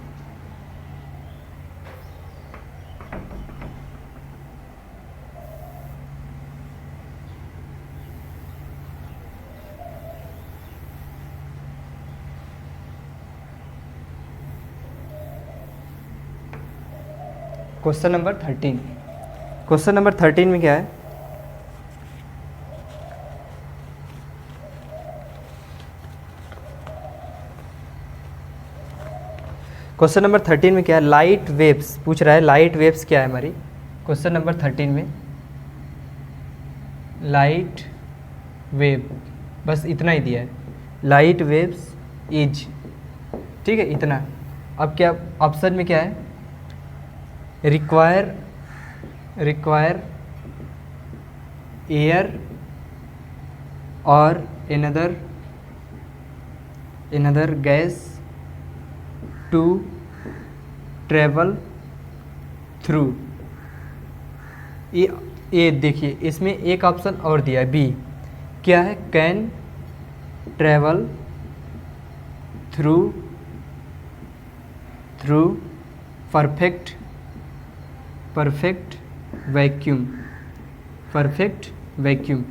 क्वेश्चन नंबर 13, क्वेश्चन नंबर 13 में क्या है, क्वेश्चन नंबर 13 में क्या है, लाइट वेव्स पूछ रहा है। लाइट वेव्स क्या है हमारी, क्वेश्चन नंबर 13 में लाइट वेव, बस इतना ही दिया है, लाइट वेव्स इज, ठीक है इतना। अब क्या ऑप्शन में क्या है, रिक्वायर एयर और another gas to travel through. ये देखिए इसमें एक ऑप्शन और दिया है बी, क्या है, can travel through perfect vacuum, perfect vacuum.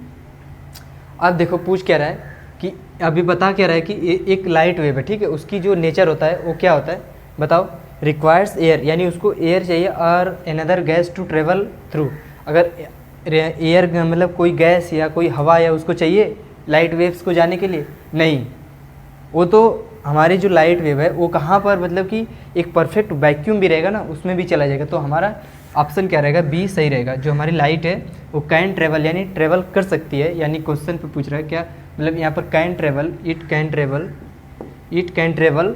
अब देखो पूछ क्या रहा है कि अभी बता क्या रहा है कि एक लाइट वेव है, ठीक है, उसकी जो नेचर होता है वो क्या होता है बताओ, रिक्वायर्स एयर, यानी उसको एयर चाहिए और another gas to travel through. अगर एयर मतलब कोई गैस या कोई हवा या उसको चाहिए लाइट वेव्स को जाने के लिए, नहीं, वो तो हमारी जो लाइट वेव है वो कहाँ पर मतलब कि एक परफेक्ट वैक्यूम भी रहेगा ना, उसमें भी चला जाएगा। तो हमारा ऑप्शन क्या रहेगा, बी सही रहेगा। जो हमारी लाइट है वो कैन ट्रेवल यानी ट्रेवल कर सकती है, यानी क्वेश्चन पे पूछ रहा है क्या मतलब यहाँ पर can travel, it can travel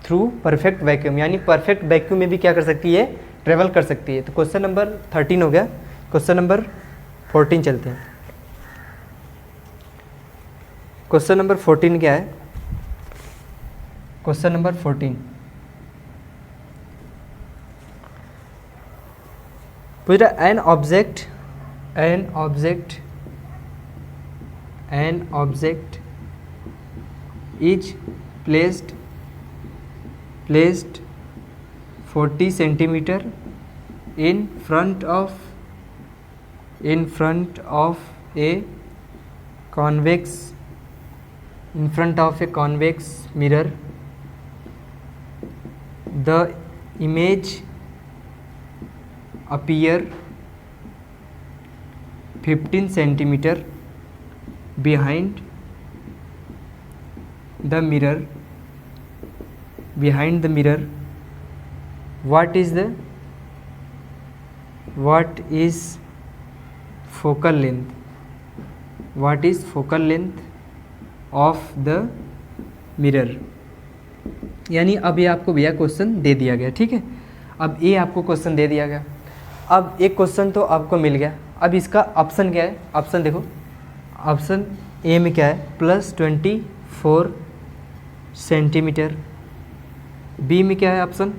through perfect vacuum, यानी परफेक्ट वैक्यूम में भी क्या कर सकती है, ट्रेवल कर सकती है। तो क्वेश्चन नंबर 13 हो गया। क्वेश्चन नंबर 14 चलते हैं। क्वेश्चन नंबर 14 क्या है, क्वेश्चन नंबर 14 पूछ रहा है, an object is placed 40 centimeter in front of a convex mirror. The image appear 15 centimeter behind the mirror, behind the mirror, what is focal length, what is focal length of the mirror। यानी अब ये आपको भैया question दे दिया गया, ठीक है। अब ये आपको क्वेश्चन दे दिया गया, अब एक क्वेश्चन तो आपको मिल गया। अब इसका ऑप्शन क्या है, ऑप्शन देखो, ऑप्शन ए में क्या है, +24 सेंटीमीटर, बी में क्या है ऑप्शन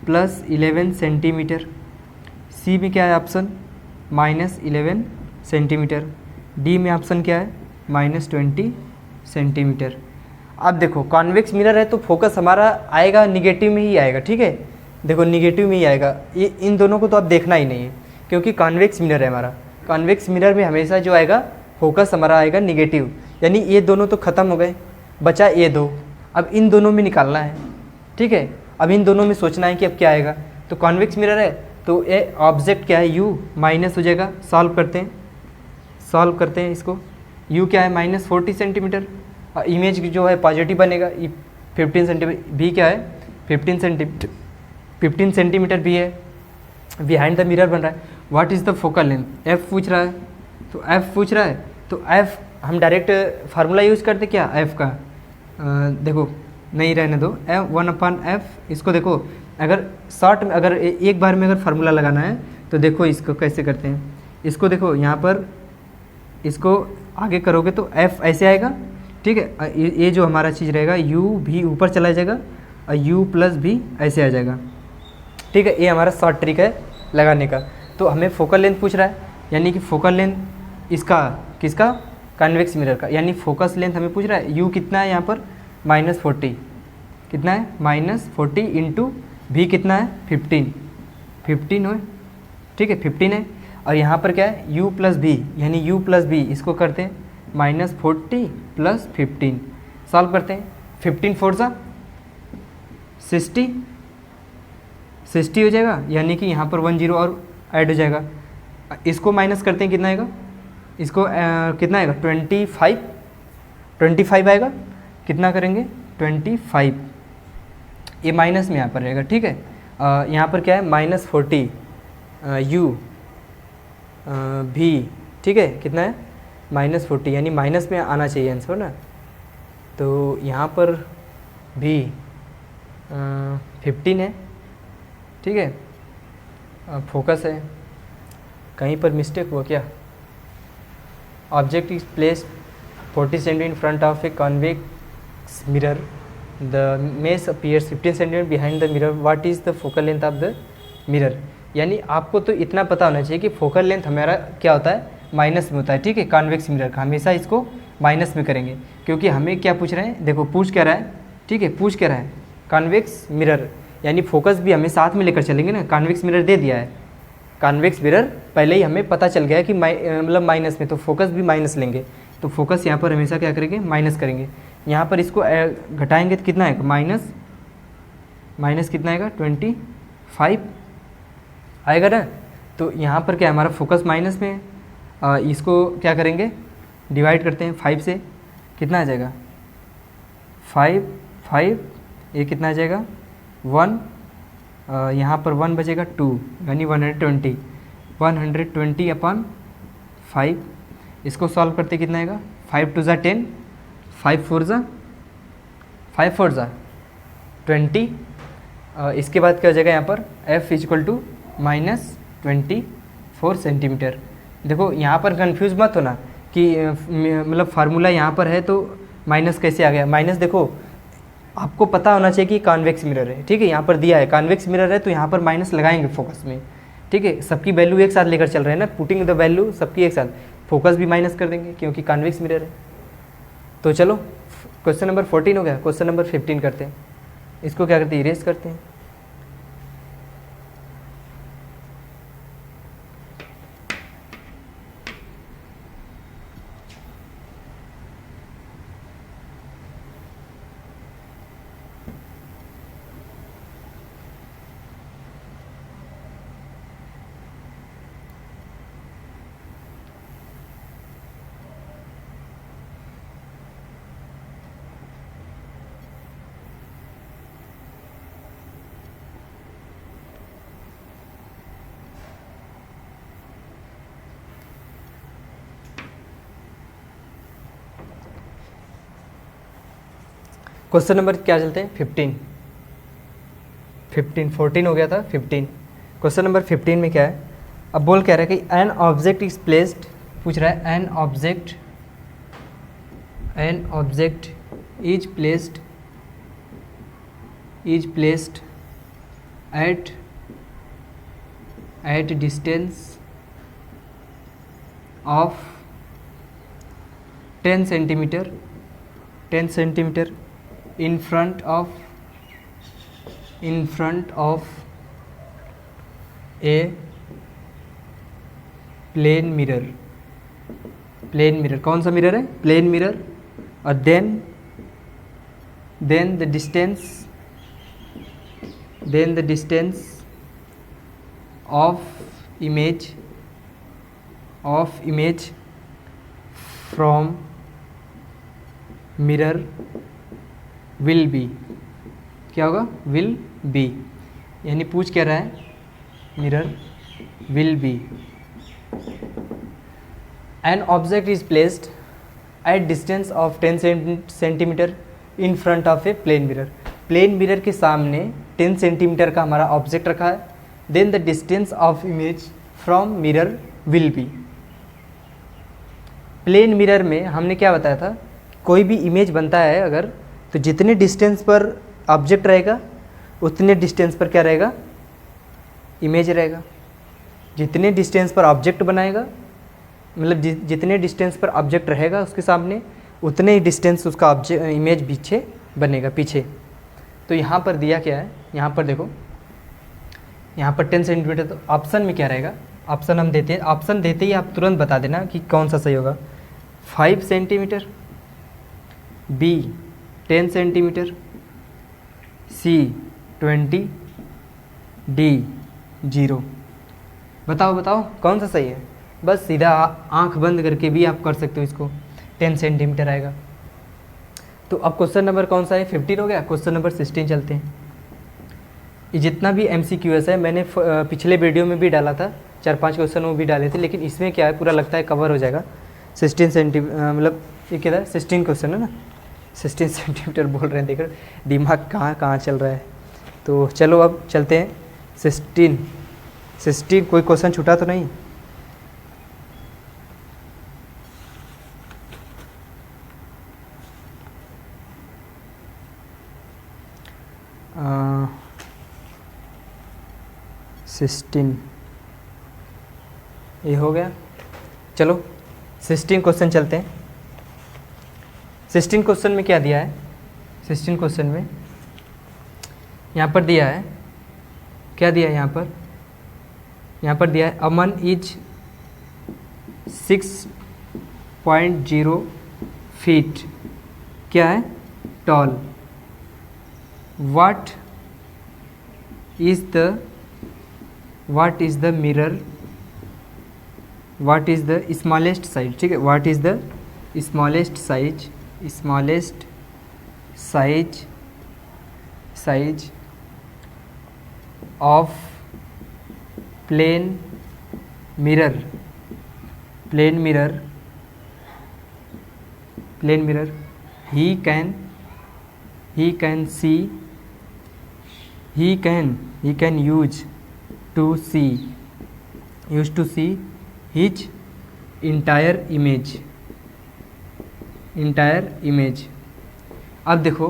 +11 सेंटीमीटर, सी में क्या है ऑप्शन -11 सेंटीमीटर, डी में ऑप्शन क्या है -20 सेंटीमीटर। अब देखो कॉन्वेक्स मिरर है तो फोकस हमारा आएगा निगेटिव में ही आएगा, ठीक है। देखो निगेटिव में ही आएगा, ये इन दोनों को तो अब देखना ही नहीं है क्योंकि कॉन्वेक्स मिरर है हमारा। कॉन्वेक्स मिरर में हमेशा जो आएगा फोकस हमारा आएगा निगेटिव, यानी ये दोनों तो ख़त्म हो गए, बचा ये दो। अब इन दोनों में निकालना है, ठीक है। अब इन दोनों में सोचना है कि अब क्या आएगा। तो कॉन्वेक्स मिरर है तो ये ऑब्जेक्ट क्या है u माइनस हो जाएगा। सॉल्व करते हैं इसको। u क्या है -40 सेंटीमीटर, इमेज जो है पॉजिटिव बनेगा, 15 सेंटीमीटर। भी क्या है 15 सेंटीमीटर भी है, बिहाइंड द मिरर बन रहा है। What is the focal length, f पूछ रहा है, तो f पूछ रहा है तो f हम डायरेक्ट फार्मूला यूज़ करते क्या f का, देखो नहीं रहने दो, f1/f। इसको देखो अगर शॉर्ट में अगर एक बार में अगर फार्मूला लगाना है तो देखो इसको कैसे करते हैं। इसको देखो यहाँ पर इसको आगे करोगे तो f ऐसे आएगा, ठीक है। ये जो हमारा चीज़ रहेगा u भी ऊपर चला जाएगा और u प्लस भी ऐसे आ जाएगा, ठीक है। ये हमारा शॉर्ट ट्रिक है लगाने का। तो हमें फोकल लेंथ पूछ रहा है, यानी कि फोकल लेंथ इसका किसका, कॉन्वेक्स मिरर का, यानी फोकस लेंथ हमें पूछ रहा है। u कितना है यहाँ पर -40, कितना है -40 इंटू भी कितना है 15 हो, ठीक है 15 है। और यहाँ पर क्या है u प्लस भी, यानी u प्लस भी इसको करते हैं -40 + 15। सॉल्व करते हैं, 15 4 सा 60 हो जाएगा, यानी कि यहाँ पर 1 0 और ऐड हो जाएगा। इसको माइनस करते हैं, कितना आएगा, इसको कितना आएगा 25 आएगा। कितना करेंगे 25, ये माइनस में यहाँ पर रहेगा, ठीक है। यहाँ पर क्या है -40 u भी, ठीक है, कितना है -40, यानी माइनस में आना चाहिए आंसर ना। तो यहाँ पर भी 15 है, ठीक है। फोकस है, कहीं पर मिस्टेक हुआ क्या। Object is placed 40 centimetre in front of a convex mirror, the mess appears 15 centimetre behind the mirror, what is the focal length of the mirror. यानी आपको तो इतना पता होना चाहिए कि फोकल लेंथ हमारा क्या होता है, माइनस में होता है, ठीक है। कॉन्वेक्स मिरर का हमेशा इसको माइनस में करेंगे, क्योंकि हमें क्या पूछ रहे हैं, देखो पूछ क्या रहा है, ठीक है, पूछ क्या रहा है कॉन्वेक्स मिरर, यानी फोकस भी हमें साथ में लेकर चलेंगे ना। कॉन्वेक्स मिरर दे दिया है, कॉन्वेक्स मिरर पहले ही हमें पता चल गया है कि मतलब माइनस में, तो फोकस भी माइनस लेंगे। तो फोकस यहाँ पर हमेशा क्या करेंगे, माइनस करेंगे। यहाँ पर इसको घटाएंगे तो कितना आएगा, माइनस कितना आएगा 25 आएगा ना। तो यहाँ पर क्या है, हमारा फोकस माइनस में है, इसको क्या करेंगे डिवाइड करते हैं 5 से, कितना आ जाएगा 5, ये कितना आ जाएगा 1, यहाँ पर 1 बचेगा 2, यानी 120/5। इसको सॉल्व करते कितना आएगा 5 2 ज़ा 10, 5 4 ज़ा 20। इसके बाद क्या हो जाएगा यहाँ पर f = -24 सेंटीमीटर। देखो यहाँ पर कंफ्यूज मत होना कि मतलब फार्मूला यहाँ पर है तो माइनस कैसे आ गया। माइनस देखो आपको पता होना चाहिए कि कॉन्वेक्स मिरर है, ठीक है। यहाँ पर दिया है कॉन्वेक्स मिरर है तो यहाँ पर माइनस लगाएंगे फोकस में, ठीक है। सबकी वैल्यू एक साथ लेकर चल रहे हैं ना, पुटिंग द वैल्यू सबकी एक साथ, फोकस भी माइनस कर देंगे क्योंकि कॉन्वेक्स मिरर है। तो चलो क्वेश्चन नंबर 14 हो गया, क्वेश्चन नंबर 15 करते हैं। इसको क्या करते हैं, इरेज करते हैं। क्वेश्चन नंबर क्या चलते हैं 14 हो गया था 15। क्वेश्चन नंबर 15 में क्या है, अब बोल कह रहा है कि एन ऑब्जेक्ट इज प्लेस्ड, पूछ रहा है an object is placed at distance of 10 centimeter in front of a plane mirror। कौन सा मिरर है, प्लेन मिरर। और then the distance of image from mirror will be, क्या होगा, will be, यानी पूछ क्या रहा है, mirror will be। an object is placed at distance of 10 centimeter in front of a plane mirror। Plane mirror के सामने 10 सेंटीमीटर का हमारा ऑब्जेक्ट रखा है। Then the distance of image from mirror will be. Plane mirror में हमने क्या बताया था, कोई भी इमेज बनता है अगर, तो जितने डिस्टेंस पर ऑब्जेक्ट रहेगा उतने डिस्टेंस पर क्या रहेगा, इमेज रहेगा। जितने डिस्टेंस पर ऑब्जेक्ट बनाएगा, मतलब जितने डिस्टेंस पर ऑब्जेक्ट रहेगा उसके सामने, उतने ही डिस्टेंस उसका इमेज पीछे बनेगा, पीछे। तो यहाँ पर दिया क्या है, यहाँ पर देखो, यहाँ पर 10 सेंटीमीटर, तो ऑप्शन में क्या रहेगा, ऑप्शन हम देते हैं, ऑप्शन देते ही आप तुरंत बता देना कि कौन सा सही होगा। 5 सेंटीमीटर, बी 10 सेंटीमीटर, सी 20, डी 0। बताओ कौन सा सही है। बस सीधा आंख बंद करके भी आप कर सकते हो इसको, 10 सेंटीमीटर आएगा। तो अब क्वेश्चन नंबर कौन सा है, 15 हो गया। क्वेश्चन नंबर 16 चलते हैं। ये जितना भी MCQS है मैंने पिछले वीडियो में भी डाला था, 4-5 क्वेश्चन वो भी डाले थे, लेकिन इसमें क्या है पूरा लगता है कवर हो जाएगा। 16 सेंटीमीटर, मतलब ये क्या था, 16 क्वेश्चन है ना, 16 सेंटीमीटर बोल रहे हैं, देख रहे दिमाग कहाँ चल रहा है। तो चलो अब चलते हैं 16। कोई क्वेश्चन छूटा तो नहीं। आ, 16 ये हो गया। चलो 16 क्वेश्चन चलते हैं। 16 क्वेश्चन में क्या दिया है, 16 क्वेश्चन में यहाँ पर दिया है, क्या दिया है यहाँ पर दिया है, अमन इज 6.0 फीट, क्या है, toll. what is the mirror, what is the smallest size, ठीक है, what is the smallest size of plane mirror he can use to see his entire image। अब देखो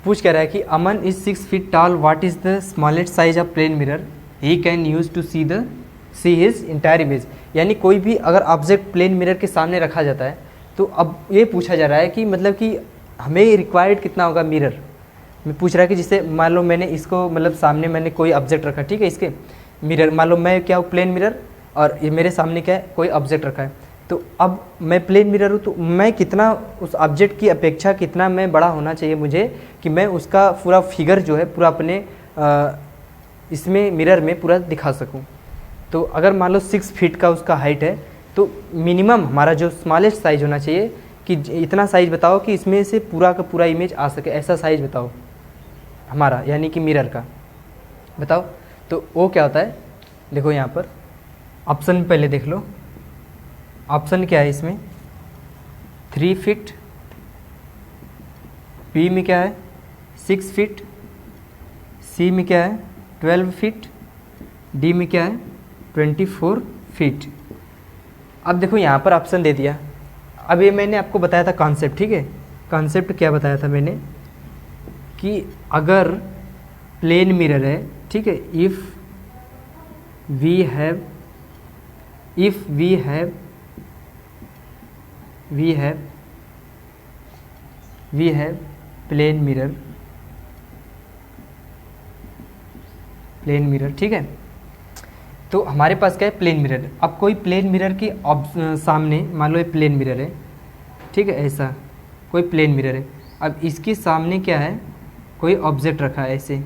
पूछ कह रहा है कि Aman is 6 feet tall, what is the smallest size of plane mirror he can use to see his entire image. यानी कोई भी अगर ऑब्जेक्ट प्लेन मिरर के सामने रखा जाता है, तो अब ये पूछा जा रहा है कि मतलब कि हमें रिक्वायर्ड कितना होगा मिरर में। पूछ रहा है कि जिससे मान लो मैंने इसको, मतलब सामने मैंने कोई ऑब्जेक्ट रखा, ठीक है, इसके मिरर, मान लो मैं क्या हूँ, प्लेन मिरर, और ये मेरे सामने क्या है, कोई ऑब्जेक्ट रखा है। तो अब मैं प्लेन मिरर हूँ, तो मैं कितना उस ऑब्जेक्ट की अपेक्षा कितना मैं बड़ा होना चाहिए मुझे, कि मैं उसका पूरा फिगर जो है पूरा अपने इसमें मिरर में पूरा दिखा सकूँ। तो अगर मान लो 6 फीट का उसका हाइट है, तो मिनिमम हमारा जो स्मॉलेस्ट साइज होना चाहिए, कि इतना साइज बताओ कि इसमें से पूरा का पूरा इमेज आ सके, ऐसा साइज बताओ हमारा, यानी कि मिरर का बताओ। तो वो क्या होता है, देखो यहाँ पर ऑप्शन पहले देख लो, ऑप्शन क्या है इसमें, 3 फीट बी में क्या है 6 फीट, सी में क्या है 12 फीट, डी में क्या है 24 फीट। अब देखो यहाँ पर ऑप्शन दे दिया। अब ये मैंने आपको बताया था कॉन्सेप्ट, ठीक है। कॉन्सेप्ट क्या बताया था मैंने कि अगर प्लेन मिरर है, ठीक है, if we have plane mirror, ठीक है। तो हमारे पास क्या है प्लेन मिरर। अब कोई प्लेन मिरर के सामने मान लो ये प्लेन मिरर है, ठीक है, ऐसा कोई प्लेन मिरर है। अब इसके सामने क्या है, कोई ऑब्जेक्ट रखा है, ऐसे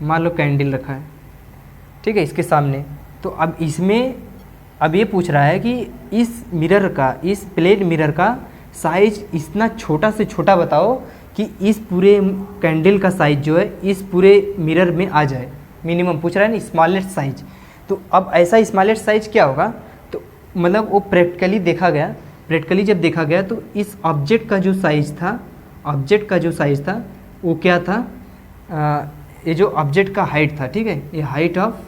मान लो कैंडल रखा है, ठीक है, इसके सामने। तो अब इसमें अब ये पूछ रहा है कि इस मिरर का, इस प्लेन मिरर का साइज इतना छोटा से छोटा बताओ कि इस पूरे कैंडल का साइज जो है इस पूरे मिरर में आ जाए। मिनिमम पूछ रहा है ना, स्मॉलेस्ट साइज। तो अब ऐसा स्मॉलेस्ट साइज क्या होगा, तो मतलब वो प्रैक्टिकली देखा गया, प्रैक्टिकली जब देखा गया तो इस ऑब्जेक्ट का जो साइज था, ऑब्जेक्ट का जो साइज था वो क्या था, ये जो ऑब्जेक्ट का हाइट था, ठीक है, ये हाइट ऑफ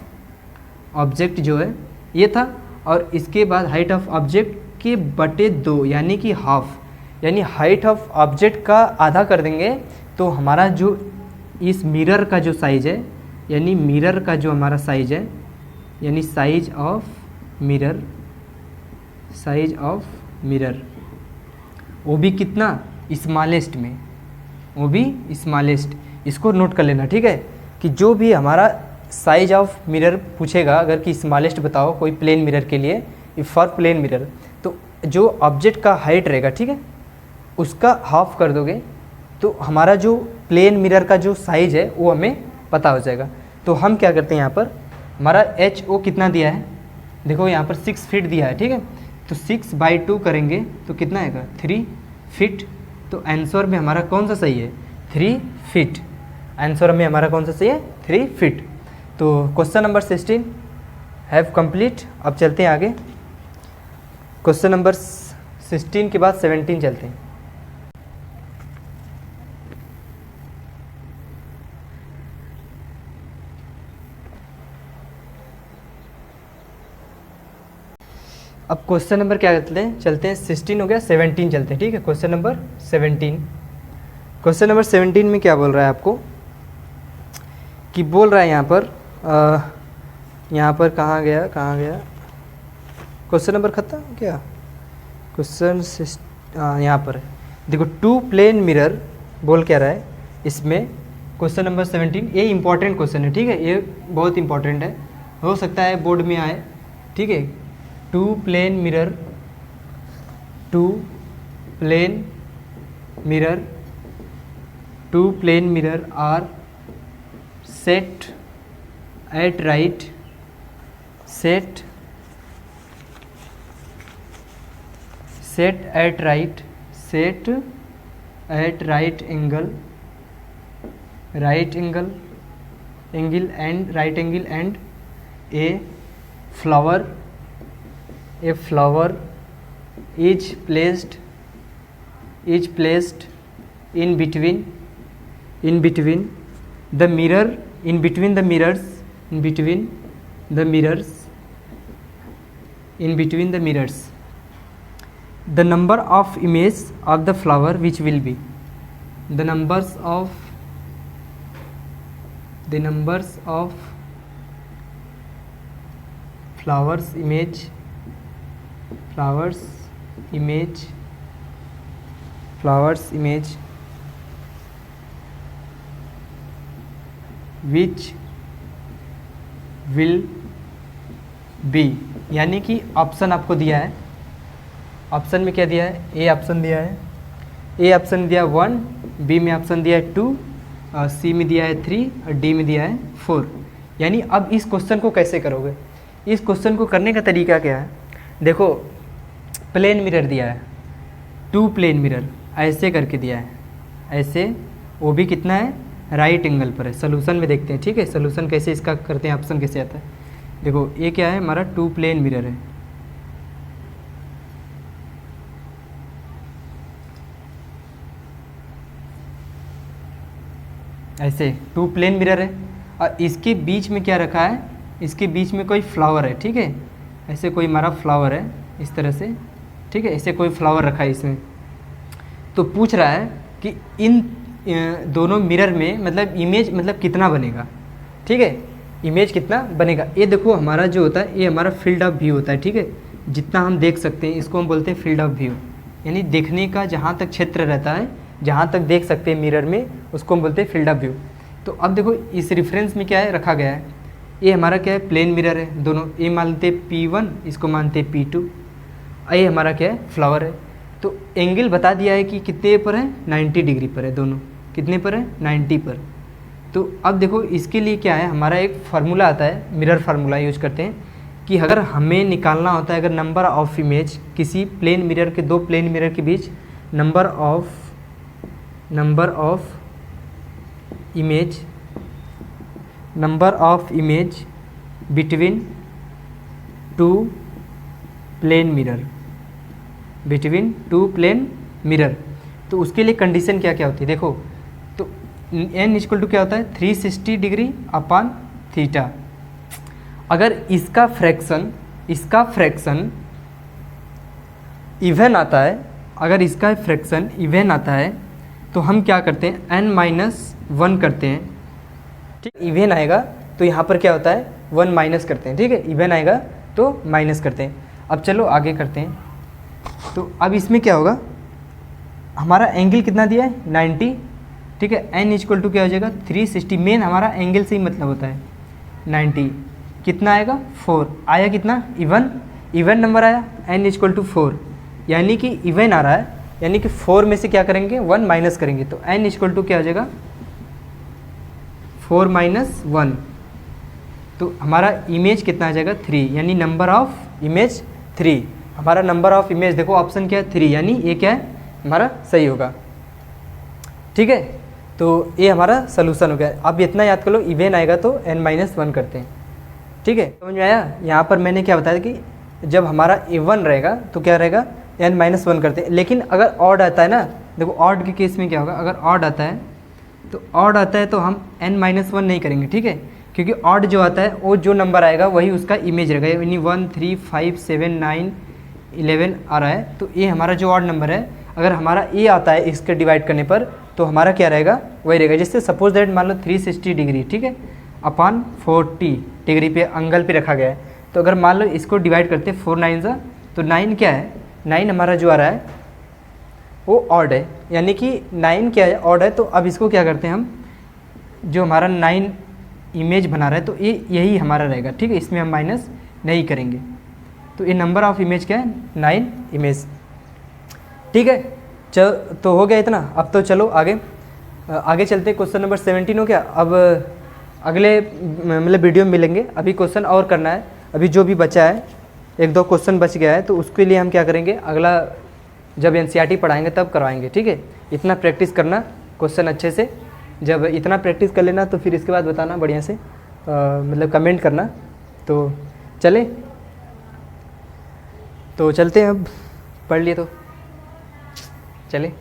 ऑब्जेक्ट जो है ये था, और इसके बाद हाइट ऑफ ऑब्जेक्ट के बटे 2 यानी कि हाफ, यानी हाइट ऑफ ऑब्जेक्ट का आधा कर देंगे तो हमारा जो इस मिरर का जो साइज है, यानी मिरर का जो हमारा साइज है, यानी साइज ऑफ मिरर वो भी कितना स्मॉलेस्ट में, वो भी स्मॉलेस्ट। इसको नोट कर लेना, ठीक है, कि जो भी हमारा साइज ऑफ मिरर पूछेगा अगर कि स्मॉलेस्ट बताओ कोई प्लेन मिरर के लिए, फॉर प्लेन मिरर, तो जो ऑब्जेक्ट का हाइट रहेगा, ठीक है, उसका हाफ कर दोगे तो हमारा जो प्लेन मिरर का जो साइज है वो हमें पता हो जाएगा। तो हम क्या करते हैं, यहाँ पर हमारा एच ओ कितना दिया है, देखो यहाँ पर 6 फीट दिया है, ठीक है, तो 6/2 करेंगे तो कितना आएगा 3 फीट। तो आंसर में हमारा कौन सा सही है 3 फीट। आंसर में हमारा कौन सा सही है 3 फीट। तो क्वेश्चन नंबर 16 हैव कंप्लीट। अब चलते हैं आगे, क्वेश्चन नंबर 16 के बाद 17 चलते हैं। अब क्वेश्चन नंबर क्या चलते हैं 16 हो गया, 17 चलते हैं, ठीक है। क्वेश्चन नंबर 17, क्वेश्चन नंबर 17 में क्या बोल रहा है आपको कि बोल रहा है यहाँ पर कहाँ गया क्वेश्चन नंबर खत्म क्या, क्वेश्चन यहाँ पर देखो 2 प्लेन मिरर बोल क्या रहा है इसमें। क्वेश्चन नंबर 17 ये इंपॉर्टेंट क्वेश्चन है, ठीक है, ये बहुत इंपॉर्टेंट है, हो सकता है बोर्ड में आए, ठीक है। 2 plane mirror are set at right angle and a flower is placed in between the mirror, in between the mirrors, the number of images of the flower which will be, the numbers of flowers image which will be, यानी कि option आपको दिया है, option में क्या दिया है, A option दिया है, ए ऑप्शन दिया 1, बी में ऑप्शन दिया है 2, और सी में दिया है 3 और डी में दिया है 4। यानी अब इस क्वेश्चन को कैसे करोगे, इस क्वेश्चन को करने का तरीका क्या है, देखो प्लेन मिरर दिया है, 2 प्लेन मिरर ऐसे करके दिया है, ऐसे, वो भी कितना है राइट एंगल पर है। सोल्यूशन में देखते हैं, ठीक है, सोल्यूशन कैसे इसका करते हैं, ऑप्शन कैसे आता है। देखो ये क्या है हमारा 2 प्लेन मिरर है, ऐसे 2 प्लेन मिरर है और इसके बीच में क्या रखा है, इसके बीच में कोई फ्लावर है, ठीक है, ऐसे कोई हमारा फ्लावर है इस तरह से, ठीक है, ऐसे कोई फ्लावर रखा है इसमें। तो पूछ रहा है कि इन दोनों मिरर में मतलब इमेज मतलब कितना बनेगा, ठीक है, इमेज कितना बनेगा। ये देखो हमारा जो होता है ये हमारा फील्ड ऑफ व्यू होता है, ठीक है, जितना हम देख सकते हैं इसको हम बोलते हैं फील्ड ऑफ व्यू, यानी देखने का जहाँ तक क्षेत्र रहता है, जहाँ तक देख सकते हैं मिरर में, उसको हम बोलते हैं फील्ड ऑफ व्यू। तो अब देखो इस रेफरेंस में क्या है रखा गया है, ये हमारा क्या है प्लेन मिरर है दोनों, ये मानते P1 इसको मानते P2, ये हमारा क्या है फ्लावर है। तो एंगल बता दिया है कि कितने पर है, 90 डिग्री पर है दोनों, कितने पर है 90 पर। तो अब देखो इसके लिए क्या है, हमारा एक फार्मूला आता है, मिरर फार्मूला यूज करते हैं कि अगर हमें निकालना होता है अगर नंबर ऑफ इमेज किसी प्लेन मिरर के, दो प्लेन मिरर के बीच number of image between two plane mirror, तो उसके लिए कंडीशन क्या क्या होती है देखो। तो n इक्वल टू क्या होता है 360 डिग्री अपॉन थीटा। अगर इसका फ्रैक्शन इवन आता है, अगर इसका फ्रैक्शन इवन आता है तो हम क्या करते हैं n-1 करते हैं, ठीक, इवन आएगा तो यहाँ पर क्या होता है 1 माइनस करते हैं, ठीक है, इवन आएगा तो माइनस करते हैं। अब चलो आगे करते हैं। तो अब इसमें क्या होगा, हमारा एंगल कितना दिया है 90, ठीक है, n इक्वल टू क्या हो जाएगा 360, मेन हमारा एंगल से ही मतलब होता है 90, कितना आएगा 4 आया, कितना इवन नंबर आया, n इक्वल टू 4 यानी कि इवन आ रहा है, यानी कि 4 में से क्या करेंगे 1 माइनस करेंगे, तो n इक्वल टू क्या हो जाएगा 4 माइनस 1, तो हमारा इमेज कितना आ जाएगा 3, यानी नंबर ऑफ इमेज 3। हमारा नंबर ऑफ इमेज देखो ऑप्शन क्या है 3, यानी ये क्या है हमारा सही होगा, ठीक है। तो ये हमारा सोल्यूशन हो गया। अब इतना याद कर लो, इवन आएगा तो n-1 करते हैं, ठीक है, समझ में आया। यहाँ पर मैंने क्या बताया कि जब हमारा A1 रहेगा तो क्या रहेगा n-1 करते हैं, लेकिन अगर ऑड आता है ना, देखो ऑड के केस में क्या होगा, अगर ऑड आता है तो हम n-1 नहीं करेंगे, ठीक है, क्योंकि ऑड जो आता है वो जो नंबर आएगा वही उसका इमेज रहेगा, यानी 1 3 5 7 9 11 आ रहा है, तो ये हमारा जो ऑड नंबर है, अगर हमारा ए आता है इसके डिवाइड करने पर तो हमारा क्या रहेगा वही रहेगा। जैसे सपोज दैट मान लो 360 डिग्री, ठीक है, अपॉन 40 डिग्री पे एंगल पे रखा गया है, तो अगर मान लो इसको डिवाइड करते 4 9 सा, तो 9 क्या है, 9 हमारा जो आ रहा है वो ऑड है, यानी कि 9 क्या है ऑड है। तो अब इसको क्या करते हैं हम, जो हमारा 9 इमेज बना रहा है तो ये यही हमारा रहेगा, ठीक है, इसमें हम माइनस नहीं करेंगे। तो ये नंबर ऑफ इमेज क्या है 9 इमेज, ठीक है। तो हो गया इतना। अब तो चलो आगे चलते, क्वेश्चन नंबर 17 हो गया। अब अगले मतलब वीडियो में मिलेंगे, अभी क्वेश्चन और करना है, अभी जो भी बचा है 1-2 क्वेश्चन बच गया है, तो उसके लिए हम क्या करेंगे अगला जब NCERT पढ़ाएंगे तब करवाएंगे, ठीक है। इतना प्रैक्टिस करना क्वेश्चन अच्छे से, जब इतना प्रैक्टिस कर लेना तो फिर इसके बाद बताना बढ़िया से, मतलब कमेंट करना। तो चले, तो चलते हैं, अब पढ़ लिए तो चले।